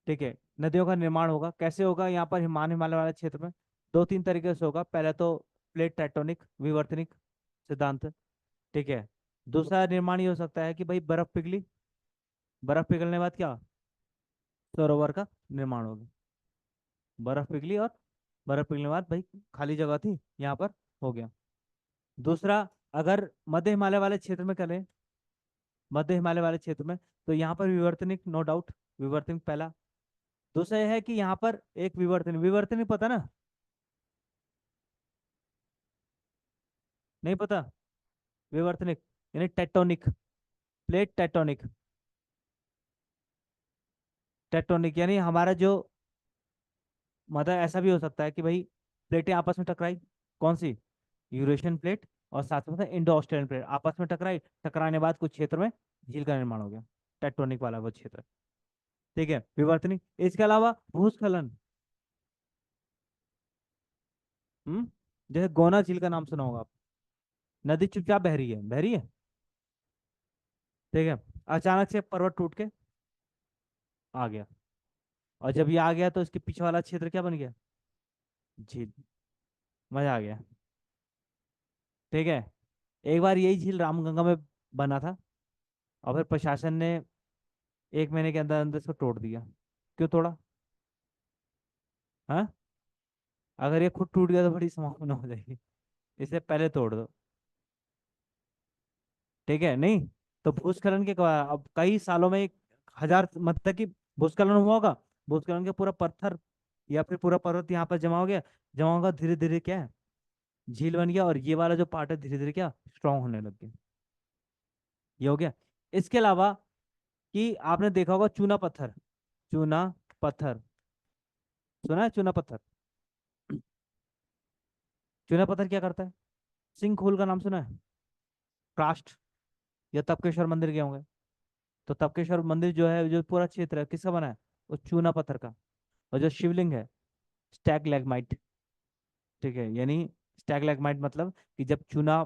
ठीक है, नदियों का निर्माण होगा। कैसे होगा यहाँ पर हिमालय, हिमालय वाले क्षेत्र में? दो तीन तरीके से होगा। पहले तो प्लेट टेक्टोनिक, विवर्तनिक सिद्धांत। ठीक है, दूसरा निर्माण ये हो सकता है कि भाई बर्फ पिघली, बर्फ पिघलने के बाद क्या, सरोवर का निर्माण होगा। बर्फ पिघली और बर्फ पिघलने के बाद भाई खाली जगह थी यहाँ पर, हो गया। दूसरा, अगर मध्य हिमालय वाले क्षेत्र में करें, मध्य हिमालय वाले क्षेत्र में, तो यहाँ पर विवर्तनिक, नो डाउट, विवर्तनिक पहला। दूसरा यह है कि यहाँ पर एक विवर्तनिक, विवर्तनिक पता ना, नहीं पता? विवर्तनिक यानी टेक्टोनिक, प्लेट टेक्टोनिक, टेक्टोनिक यानी हमारा जो, मतलब ऐसा भी हो सकता है कि भाई प्लेटें आपस में टकराई, कौन सी, यूरेशियन प्लेट और साथ में इंडो ऑस्ट्रेलियन प्लेट आपस में टकराई, टकराने बाद कुछ क्षेत्र में झील का निर्माण हो गया, टेक्टोनिक वाला वो क्षेत्र। ठीक है, विवर्तनिक। इसके अलावा भूस्खलन। हम्म, जैसे गोना झील का नाम सुना होगा आप, नदी चुपचाप बह रही है, बह रही है, ठीक है, अचानक से पर्वत टूट के आ गया, और जब ये आ गया तो इसके पीछे वाला क्षेत्र क्या बन गया, झील। मजा आ गया। ठीक है, एक बार यही झील रामगंगा में बना था, और फिर प्रशासन ने 1 महीने के अंदर अंदर इसको तोड़ दिया। क्यों तोड़ा? हाँ, अगर ये खुद टूट गया तो बड़ी संभावना हो जाएगी, इसे पहले तोड़ दो। ठीक है, नहीं तो भूस्खलन के अब कई सालों में 1,000, मतलब कि भूस्खलन हुआ होगा, भूस्खलन के पूरा पत्थर या फिर पूरा पर्वत यहाँ पर जमा हो गया, जमा होगा, धीरे धीरे क्या है, झील बन गया, और ये वाला जो पार्ट है धीरे धीरे क्या, स्ट्रांग होने लग गया। ये हो गया। इसके अलावा कि आपने देखा होगा चूना पत्थर, चूना पत्थर, सुना है चूना पत्थर? चूना पत्थर क्या करता है? सिंक होल का नाम सुना है? कास्ट, या तबकेश्वर मंदिर गए होंगे। तो तबकेश्वर मंदिर जो है, जो पूरा क्षेत्र है, किसका बना है? वो चूना पत्थर का। और जो शिवलिंग है, स्टैगलैगमाइट। ठीक है, यानी स्टैगलैगमाइट मतलब कि जब चूना,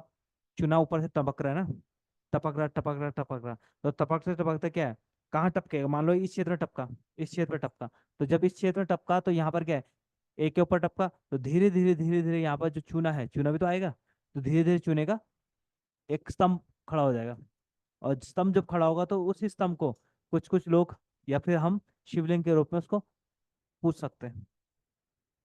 चूना ऊपर से टपक रहा है ना, टपक रहा टपक रहा टपक रहा, तो टपकते टपकते क्या है, कहाँ टपकेगा? मान लो इस क्षेत्र में टपका, इस क्षेत्र में टपका, तो जब इस क्षेत्र में टपका तो यहाँ पर क्या है, एक के ऊपर टपका, तो धीरे धीरे धीरे धीरे यहाँ पर जो चूना है, चूना भी तो आएगा, तो धीरे धीरे चूने का एक स्तंभ खड़ा हो जाएगा। और स्तंभ जब खड़ा होगा तो उसी स्तंभ को कुछ कुछ लोग, या फिर हम शिवलिंग के रूप में उसको पूछ सकते हैं।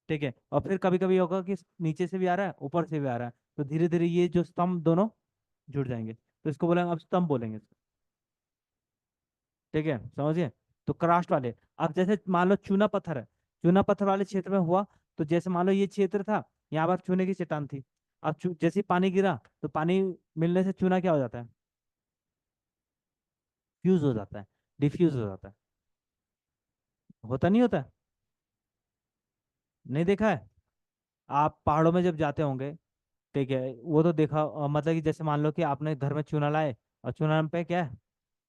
ठीक है, और फिर कभी कभी होगा कि नीचे से भी आ रहा है, ऊपर से भी आ रहा है, तो धीरे धीरे ये जो स्तंभ दोनों जुड़ जाएंगे, तो इसको बोलेंगे, अब स्तंभ बोलेंगे इसको। ठीक है, समझिए। तो क्रास्ट वाले, अब जैसे मान लो चूना पत्थर है, चूना पत्थर वाले क्षेत्र में हुआ, तो जैसे मान लो ये क्षेत्र था, यहाँ पर चूने की चट्टान थी। अब जैसे ही पानी गिरा, तो पानी मिलने से चूना क्या हो जाता है? फ्यूज हो जाता है, डिफ्यूज हो जाता है। होता नहीं होता? नहीं देखा है? आप पहाड़ों में जब जाते होंगे, ठीक है, वो तो देखा, मतलब कि जैसे मान लो कि आपने घर में चूना लाए, और चूना पे क्या है,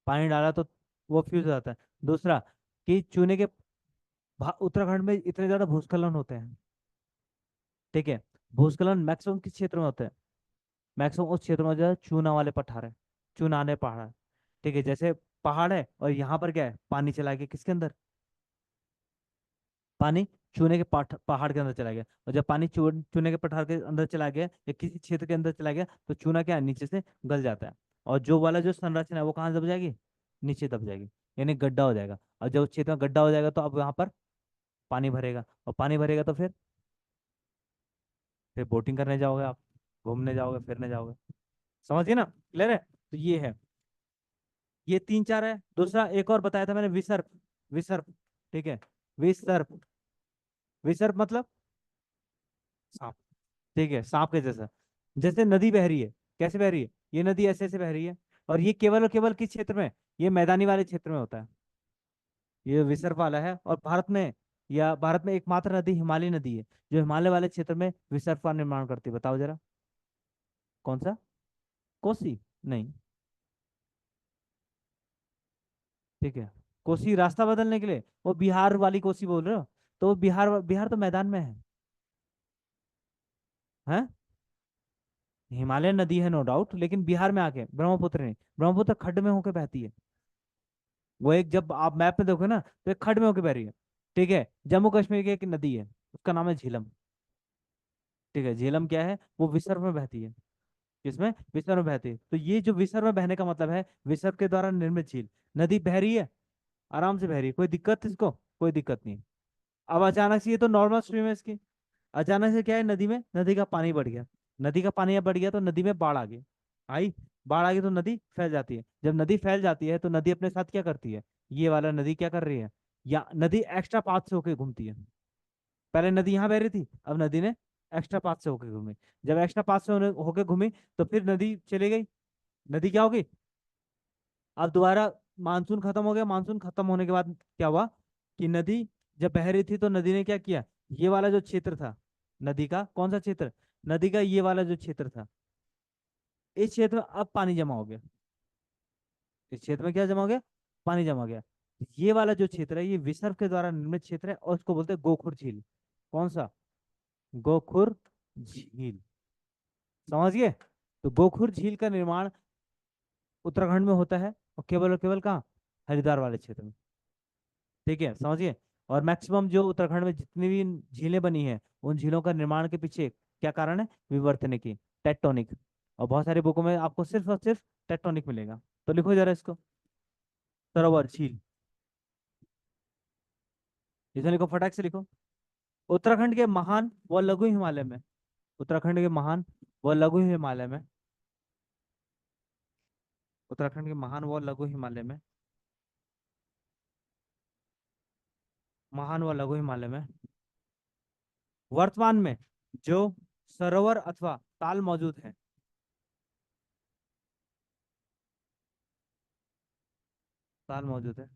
पानी डाला, तो वो फ्यूज हो जाता है। दूसरा, कि चूने के उत्तराखंड में इतने ज्यादा भूस्खलन होते हैं। ठीक है, भूस्खलन मैक्सिमम किस क्षेत्र में होते हैं? मैक्सिमम उस क्षेत्र में जो है चूना वाले पठार है, चूनाने पहाड़ है। ठीक है, जैसे पहाड़ है और यहाँ पर क्या है, पानी चला गया किसके अंदर? पानी चूने के पहाड़ के अंदर चला गया, और जब पानी चूने के पठार के अंदर चला गया, या किसी क्षेत्र के अंदर चला गया, तो चूना क्या है, नीचे से गल जाता है। और जो वाला जो संरचना है वो कहाँ दब जाएगी? नीचे दब जाएगी, यानी गड्ढा हो जाएगा। और जब उस क्षेत्र में गड्ढा हो जाएगा, तो अब यहाँ पर पानी भरेगा, और पानी भरेगा तो फिर बोटिंग करने जाओगे आप, घूमने जाओगे, फिरने जाओगे। समझिए ना, क्लियर है? तो ये है, ये तीन चार है। दूसरा एक और बताया था मैंने, विसर्प। विसर्प, ठीक है, विसर्प। विसर्प मतलब सांप। ठीक है, सांप के जैसा। जैसे नदी बह रही है, कैसे बह रही है? ये नदी ऐसे ऐसे बह रही है, और ये केवल और केवल किस क्षेत्र में? ये मैदानी वाले क्षेत्र में होता है। ये विसर्प वाला है, और भारत में, या भारत में एकमात्र नदी हिमालय नदी है, जो हिमालय वाले क्षेत्र में विसर्प का निर्माण करती है। बताओ जरा, कौन सा? कोसी? नहीं। ठीक है, कोसी रास्ता बदलने के लिए, वो बिहार वाली कोसी बोल रहे हो? तो वो बिहार, बिहार तो मैदान में है। हिमालय नदी है नो डाउट, लेकिन बिहार में आके ब्रह्मपुत्र नहीं, ब्रह्मपुत्र खड्ड में होकर बहती है। वो एक, जब आप मैप में देखो ना, तो एक खड्ड में होकर बह रही है। ठीक है, जम्मू कश्मीर की एक नदी है, उसका नाम है झीलम। ठीक है, झीलम क्या है, वो विसर्प में बहती है। किसमें? विसर्प में बहती है। तो ये जो विसर्प में बहने का मतलब है, विसर्प के द्वारा निर्मित झील। नदी बह रही है, आराम से बह रही है, कोई दिक्कत इसको? कोई दिक्कत नहीं। अब अचानक से, ये तो नॉर्मल स्ट्रीम है इसकी, अचानक से क्या है, नदी में, नदी का पानी बढ़ गया। नदी का पानी बढ़ गया, तो नदी में बाढ़ आ गई। आई, बाढ़ आ गई, तो नदी फैल जाती है। जब नदी फैल जाती है, तो नदी अपने साथ क्या करती है, ये वाला नदी क्या कर रही है, या नदी एक्स्ट्रा पाथ से होकर घूमती है। पहले नदी यहाँ बह रही थी, अब नदी ने एक्स्ट्रा पाथ से होकर घूमी। जब एक्स्ट्रा पाथ से होकर घूमी, तो फिर नदी चली गई। नदी क्या होगी, अब दोबारा मानसून खत्म हो गया, मानसून खत्म होने के बाद क्या हुआ, कि नदी जब बह रही थी, तो नदी ने क्या किया, ये वाला जो क्षेत्र था, नदी का कौन सा क्षेत्र, नदी का ये वाला जो क्षेत्र था, इस क्षेत्र में अब पानी जमा हो गया। इस क्षेत्र में क्या जमा हो गया? पानी जमा हो गया। ये वाला जो क्षेत्र है, ये विसर्ग के द्वारा निर्मित क्षेत्र है, और उसको बोलते हैं गोखुर झील। कौन सा? गोखुर झील। समझिए। तो गोखुर झील का निर्माण उत्तराखंड में होता है, और केवल कहाँ? हरिद्वार वाले क्षेत्र में। ठीक है, समझिए। और मैक्सिमम जो उत्तराखंड में जितनी भी झीलें बनी हैं, उन झीलों का निर्माण के पीछे क्या कारण है? विवर्तनिकी, टेक्टोनिक। और बहुत सारी बुकों में आपको सिर्फ और सिर्फ टेक्टोनिक मिलेगा। तो लिखो जरा इसको, सरोवर झील। इसे लिखो, फटाक से लिखो। उत्तराखंड के महान व लघु हिमालय में, उत्तराखंड के महान व लघु हिमालय में, उत्तराखंड के महान व लघु हिमालय में, महान व लघु हिमालय में वर्तमान में जो सरोवर अथवा ताल मौजूद है, ताल मौजूद है,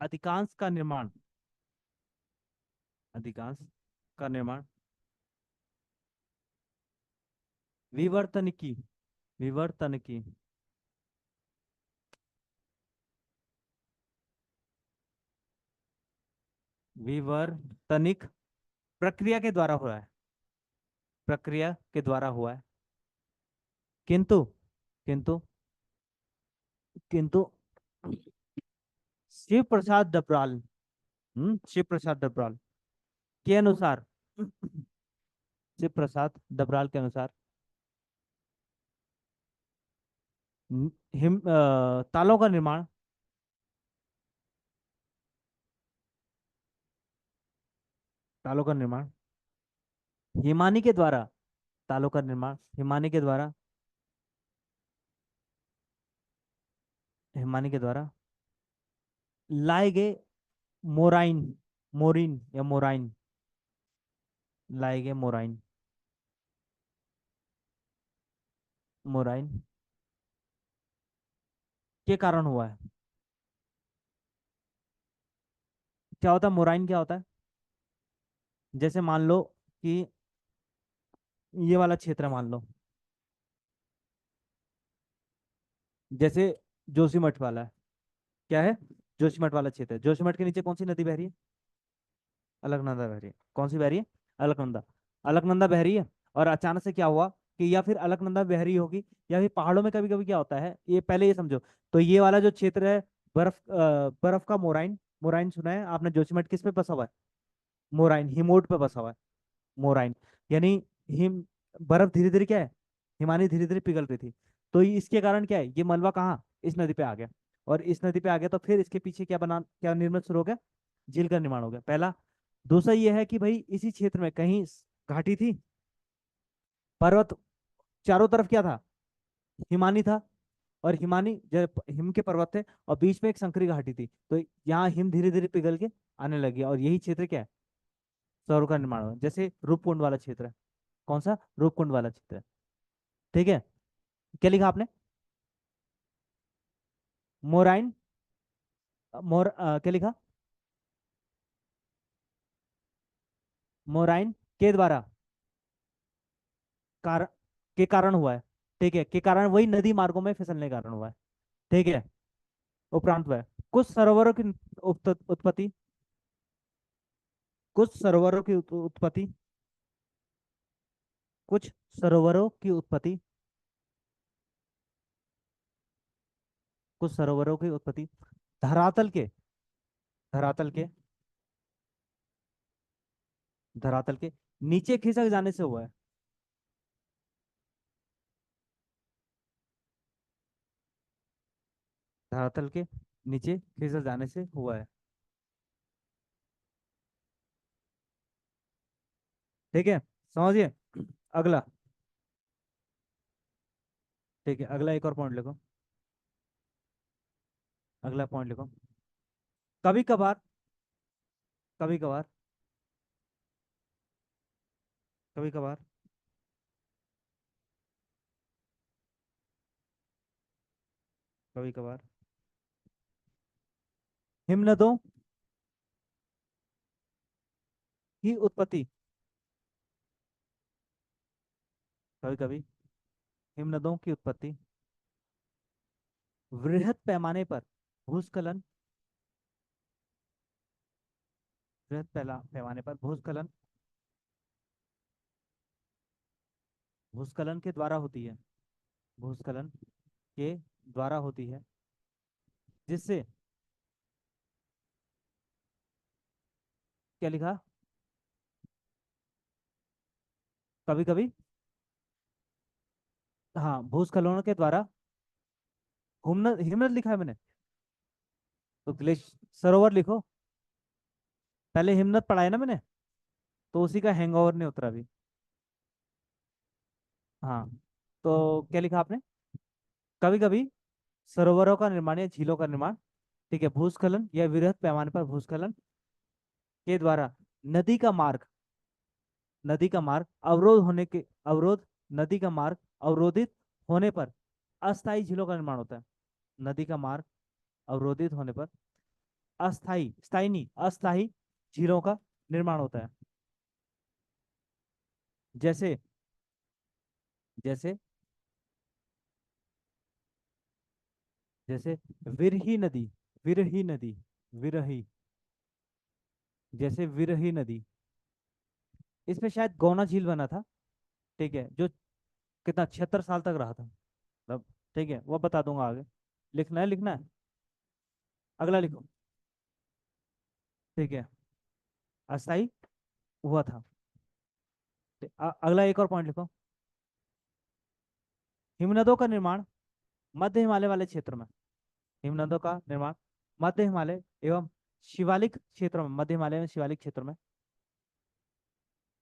अधिकांश का निर्माण अधिकांश का निर्माण विवर्तनिकी, विवर्तनिकी, विवर्तनिक प्रक्रिया के द्वारा हो रहा है, प्रक्रिया के द्वारा हुआ है। किंतु, किंतु, किंतु शिव प्रसाद डबराल, शिव प्रसाद डबराल के अनुसार, शिव प्रसाद डबराल के अनुसार तालों का निर्माण, तालों का निर्माण हिमानी के द्वारा, तालों का निर्माण हिमानी के द्वारा, हिमानी के द्वारा लाए गए मोराइन, मोरिन या मोराइन, लाए गए मोराइन, मोराइन के कारण हुआ है। क्या होता है मोराइन, क्या होता है? जैसे मान लो कि ये वाला क्षेत्र मान लो, जैसे जोशीमठ वाला है, क्या है? जोशीमठ वाला क्षेत्र है। जोशीमठ के नीचे कौन सी नदी बह रही है? अलकनंदा बह रही है। कौन सी बह रही है? अलकनंदा। अलकनंदा बह रही है, और अचानक से क्या हुआ कि या फिर अलकनंदा बह रही होगी, या फिर पहाड़ों में कभी कभी क्या होता है, ये पहले ये समझो। तो ये वाला जो क्षेत्र है, बर्फ का मोराइन, मोराइन सुना है आपने? जोशीमठ किस पे बसा हुआ है? मोराइन, हिमोट पे बसा हुआ है मोराइन। यानी हिम, बर्फ धीरे धीरे क्या है, हिमानी धीरे धीरे पिघल रही थी। तो इसके कारण क्या है, ये मलबा कहाँ, इस नदी पे आ गया। और इस नदी पे आ गया तो फिर इसके पीछे क्या बना, क्या निर्मित शुरू हो गया? झील का निर्माण हो गया, पहला। दूसरा ये है कि भाई इसी क्षेत्र में कहीं घाटी थी, पर्वत, चारों तरफ क्या था, हिमानी था। और हिमानी जब हिम के पर्वत थे, और बीच में एक संकरी घाटी थी, तो यहाँ हिम धीरे धीरे पिघल के आने लगी, और यही क्षेत्र क्या है, सौर का निर्माण हुआ। जैसे रूपकुंड वाला क्षेत्र है, कौन सा? रूपकुंड वाला क्षेत्र है। ठीक है। क्या लिखा आपने? मोराइन, क्या लिखा? मोराइन के द्वारा, कार के कारण हुआ है। ठीक है, के कारण वही नदी मार्गों में फिसलने के कारण हुआ है। ठीक है। उपरांत हुआ है कुछ सरोवरों की उत्पत्ति, कुछ सरोवरों की उत्पत्ति, कुछ सरोवरों की उत्पत्ति, कुछ सरोवरों की उत्पत्ति धरातल के, धरातल के, धरातल के नीचे खिसक जाने से हुआ है। धरातल के नीचे खिसक जाने से हुआ है। ठीक है, समझिए। अगला, ठीक है, अगला एक और पॉइंट लिखो, अगला पॉइंट लिखो। कभी कभार, कभी कभार, कभी कभार, कभी कभार हिमनदों की उत्पत्ति, कभी कभी हिमनदों की उत्पत्ति वृहद पैमाने पर भूस्खलन, वृहद पैमाने पर भूस्खलन, भूस्खलन के द्वारा होती है, भूस्खलन के द्वारा होती है, जिससे, क्या लिखा? कभी कभी, हाँ, भूस्खलनों के द्वारा, हिमनद, हिमनद लिखा है मैंने, तो ग्लेशियर, सरोवर लिखो। पहले हिमनद पढ़ा है ना मैंने, तो उसी का हैंगओवर नहीं उतरा अभी। हाँ, तो क्या लिखा आपने? कभी कभी सरोवरों का निर्माण या झीलों का निर्माण, ठीक है, भूस्खलन या वृहद पैमाने पर भूस्खलन के द्वारा नदी का मार्ग, नदी का मार्ग अवरोध होने के, अवरोध, नदी का मार्ग अवरोधित होने पर अस्थाई झीलों का निर्माण होता है। नदी का मार्ग अवरोधित होने पर अस्थाई, स्थायी नहीं, अस्थाई झीलों का निर्माण होता है। जैसे जैसे जैसे विरही नदी, विरही नदी, विरही, जैसे विरही नदी, इसमें शायद गौना झील बना था, ठीक है, जो कितना 76 साल तक रहा था मतलब, ठीक है, वो बता दूंगा आगे। लिखना है, लिखना है। अगला लिखो। ठीक है, अस्थाई हुआ था। अगला एक और पॉइंट लिखो। हिमनदों का निर्माण मध्य हिमालय वाले क्षेत्र में, हिमनदों का निर्माण मध्य हिमालय एवं शिवालिक क्षेत्रों में, मध्य हिमालय में शिवालिक क्षेत्रों में।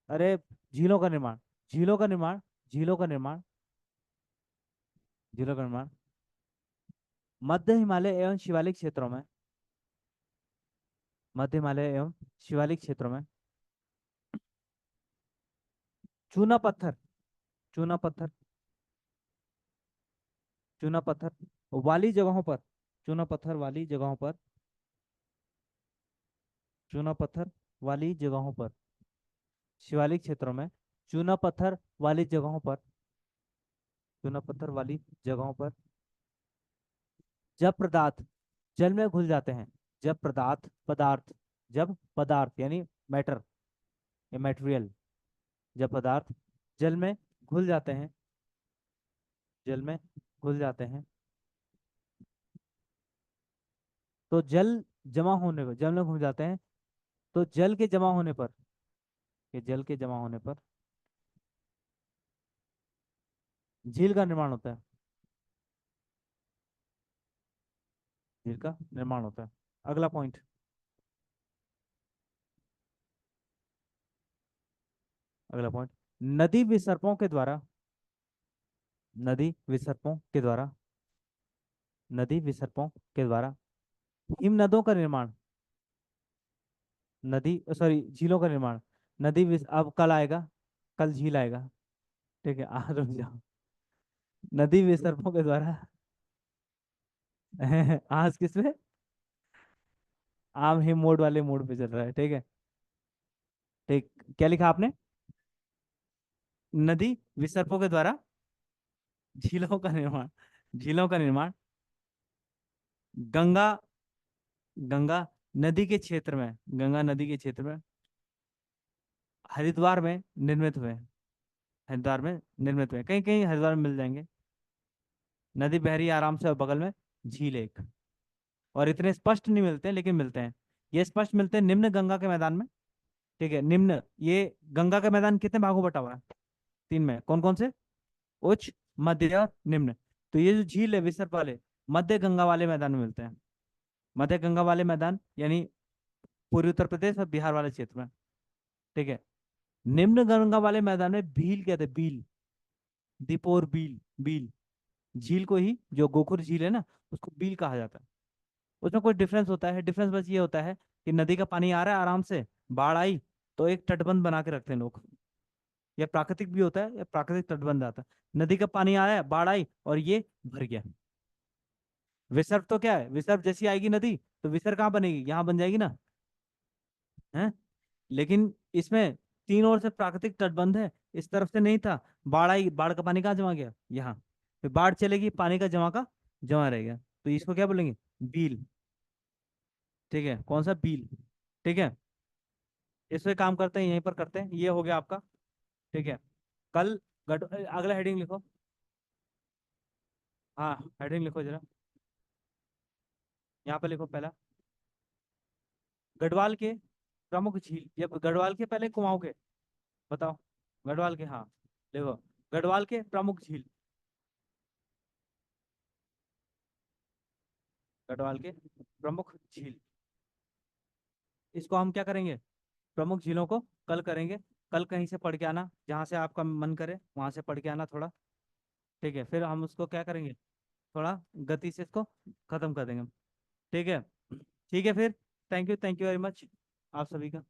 अरे, झीलों का निर्माण, झीलों का निर्माण, झीलों का निर्माण, झीलों का निर्माण मध्य हिमालय एवं शिवालिक क्षेत्रों में, मध्य हिमालय एवं शिवालिक क्षेत्रों में। चूना पत्थर, चूना पत्थर, चूना पत्थर वाली जगहों पर, चूना पत्थर वाली जगहों पर, चूना पत्थर वाली जगहों पर, शिवालिक क्षेत्रों में, चूना पत्थर वाली जगहों पर, चूना पत्थर वाली जगहों पर जब पदार्थ जल में घुल जाते हैं, जब पदार्थ, पदार्थ, जब पदार्थ यानी मैटर या मटेरियल, जब पदार्थ जल में घुल जाते हैं, जल में घुल जाते हैं, तो जल जमा होने पर, जल में घुल जाते हैं, तो जल के जमा होने पर, ये जल के जमा होने पर झील का निर्माण होता है, झील का निर्माण होता है। अगला पॉइंट। अगला पॉइंट, नदी विसर्पों के द्वारा, नदी विसर्पों के द्वारा, नदी विसर्पों के द्वारा हिमनदों का निर्माण, नदी सॉरी झीलों का निर्माण, अब कल आएगा, कल झील आएगा, ठीक है, आज रुक जाओ। नदी विसर्पों के द्वारा आज किसमें, आम हिम मोड वाले मोड पे चल रहा है, ठीक है। ठीक, क्या लिखा आपने? नदी विसर्पों के द्वारा झीलों का निर्माण, झीलों का निर्माण गंगा, गंगा नदी के क्षेत्र में, गंगा नदी के क्षेत्र में हरिद्वार में निर्मित हुए, हरिद्वार में निर्मित हुए, कहीं कहीं हरिद्वार में मिल जाएंगे। नदी बह रही है आराम से और बगल में झील एक, और इतने स्पष्ट नहीं मिलते हैं, लेकिन मिलते हैं। ये स्पष्ट मिलते हैं निम्न गंगा के मैदान में, ठीक है, निम्न, ये गंगा का मैदान कितने भागों बटा हुआ है? तीन में, कौन कौन से? उच्च, मध्य और निम्न। तो ये जो झील है विसर्प वाले, मध्य गंगा वाले मैदान में मिलते हैं, मध्य गंगा वाले मैदान यानी पूर्वी उत्तर प्रदेश और बिहार वाले क्षेत्र में, ठीक है। निम्न गंगा वाले मैदान में भील कहते हैं, भील, दीपोर बील, बील, झील को ही, जो गोखुर झील है ना, उसको बील कहा जाता है। उसमें कोई डिफरेंस होता है, डिफरेंस बस ये होता है कि नदी का पानी आ रहा है आराम से, बाढ़ आई तो एक तटबंध बना के रखते हैं लोग, या प्राकृतिक भी होता है, या प्राकृतिक तटबंध आता है। नदी का पानी आया, बाढ़ आई और ये भर गया। विसर्ग तो क्या है, विसर्ग जैसी आएगी नदी तो विसर्ग कहाँ बनेगी, यहाँ बन जाएगी ना, है। लेकिन इसमें तीन ओर से प्राकृतिक तटबंध है, इस तरफ से नहीं था, बाढ़ आई, बाढ़ का पानी कहाँ जमा गया, यहाँ। फिर बाढ़ चलेगी, पानी का जमा का जमा रहेगा, तो इसको क्या बोलेंगे, बील, ठीक है, कौन सा, बील, ठीक है। इस पे काम करते हैं, यहीं पर करते हैं, ये हो गया आपका, ठीक है। कल अगला हेडिंग लिखो। हाँ, हेडिंग लिखो जरा, यहाँ पे लिखो पहला, गढ़वाल के प्रमुख झील, ये गढ़वाल के पहले कुमाऊं के, बताओ, गढ़वाल के, हाँ, देखो, गढ़वाल के प्रमुख झील, गढ़वाल के प्रमुख झील, इसको हम क्या करेंगे, प्रमुख झीलों को कल करेंगे। कल कहीं से पढ़ के आना, जहाँ से आपका मन करे वहां से पढ़ के आना थोड़ा, ठीक है, फिर हम उसको क्या करेंगे, थोड़ा गति से इसको खत्म कर देंगे, ठीक है। ठीक है फिर, थैंक यू वेरी मच आप सभी का।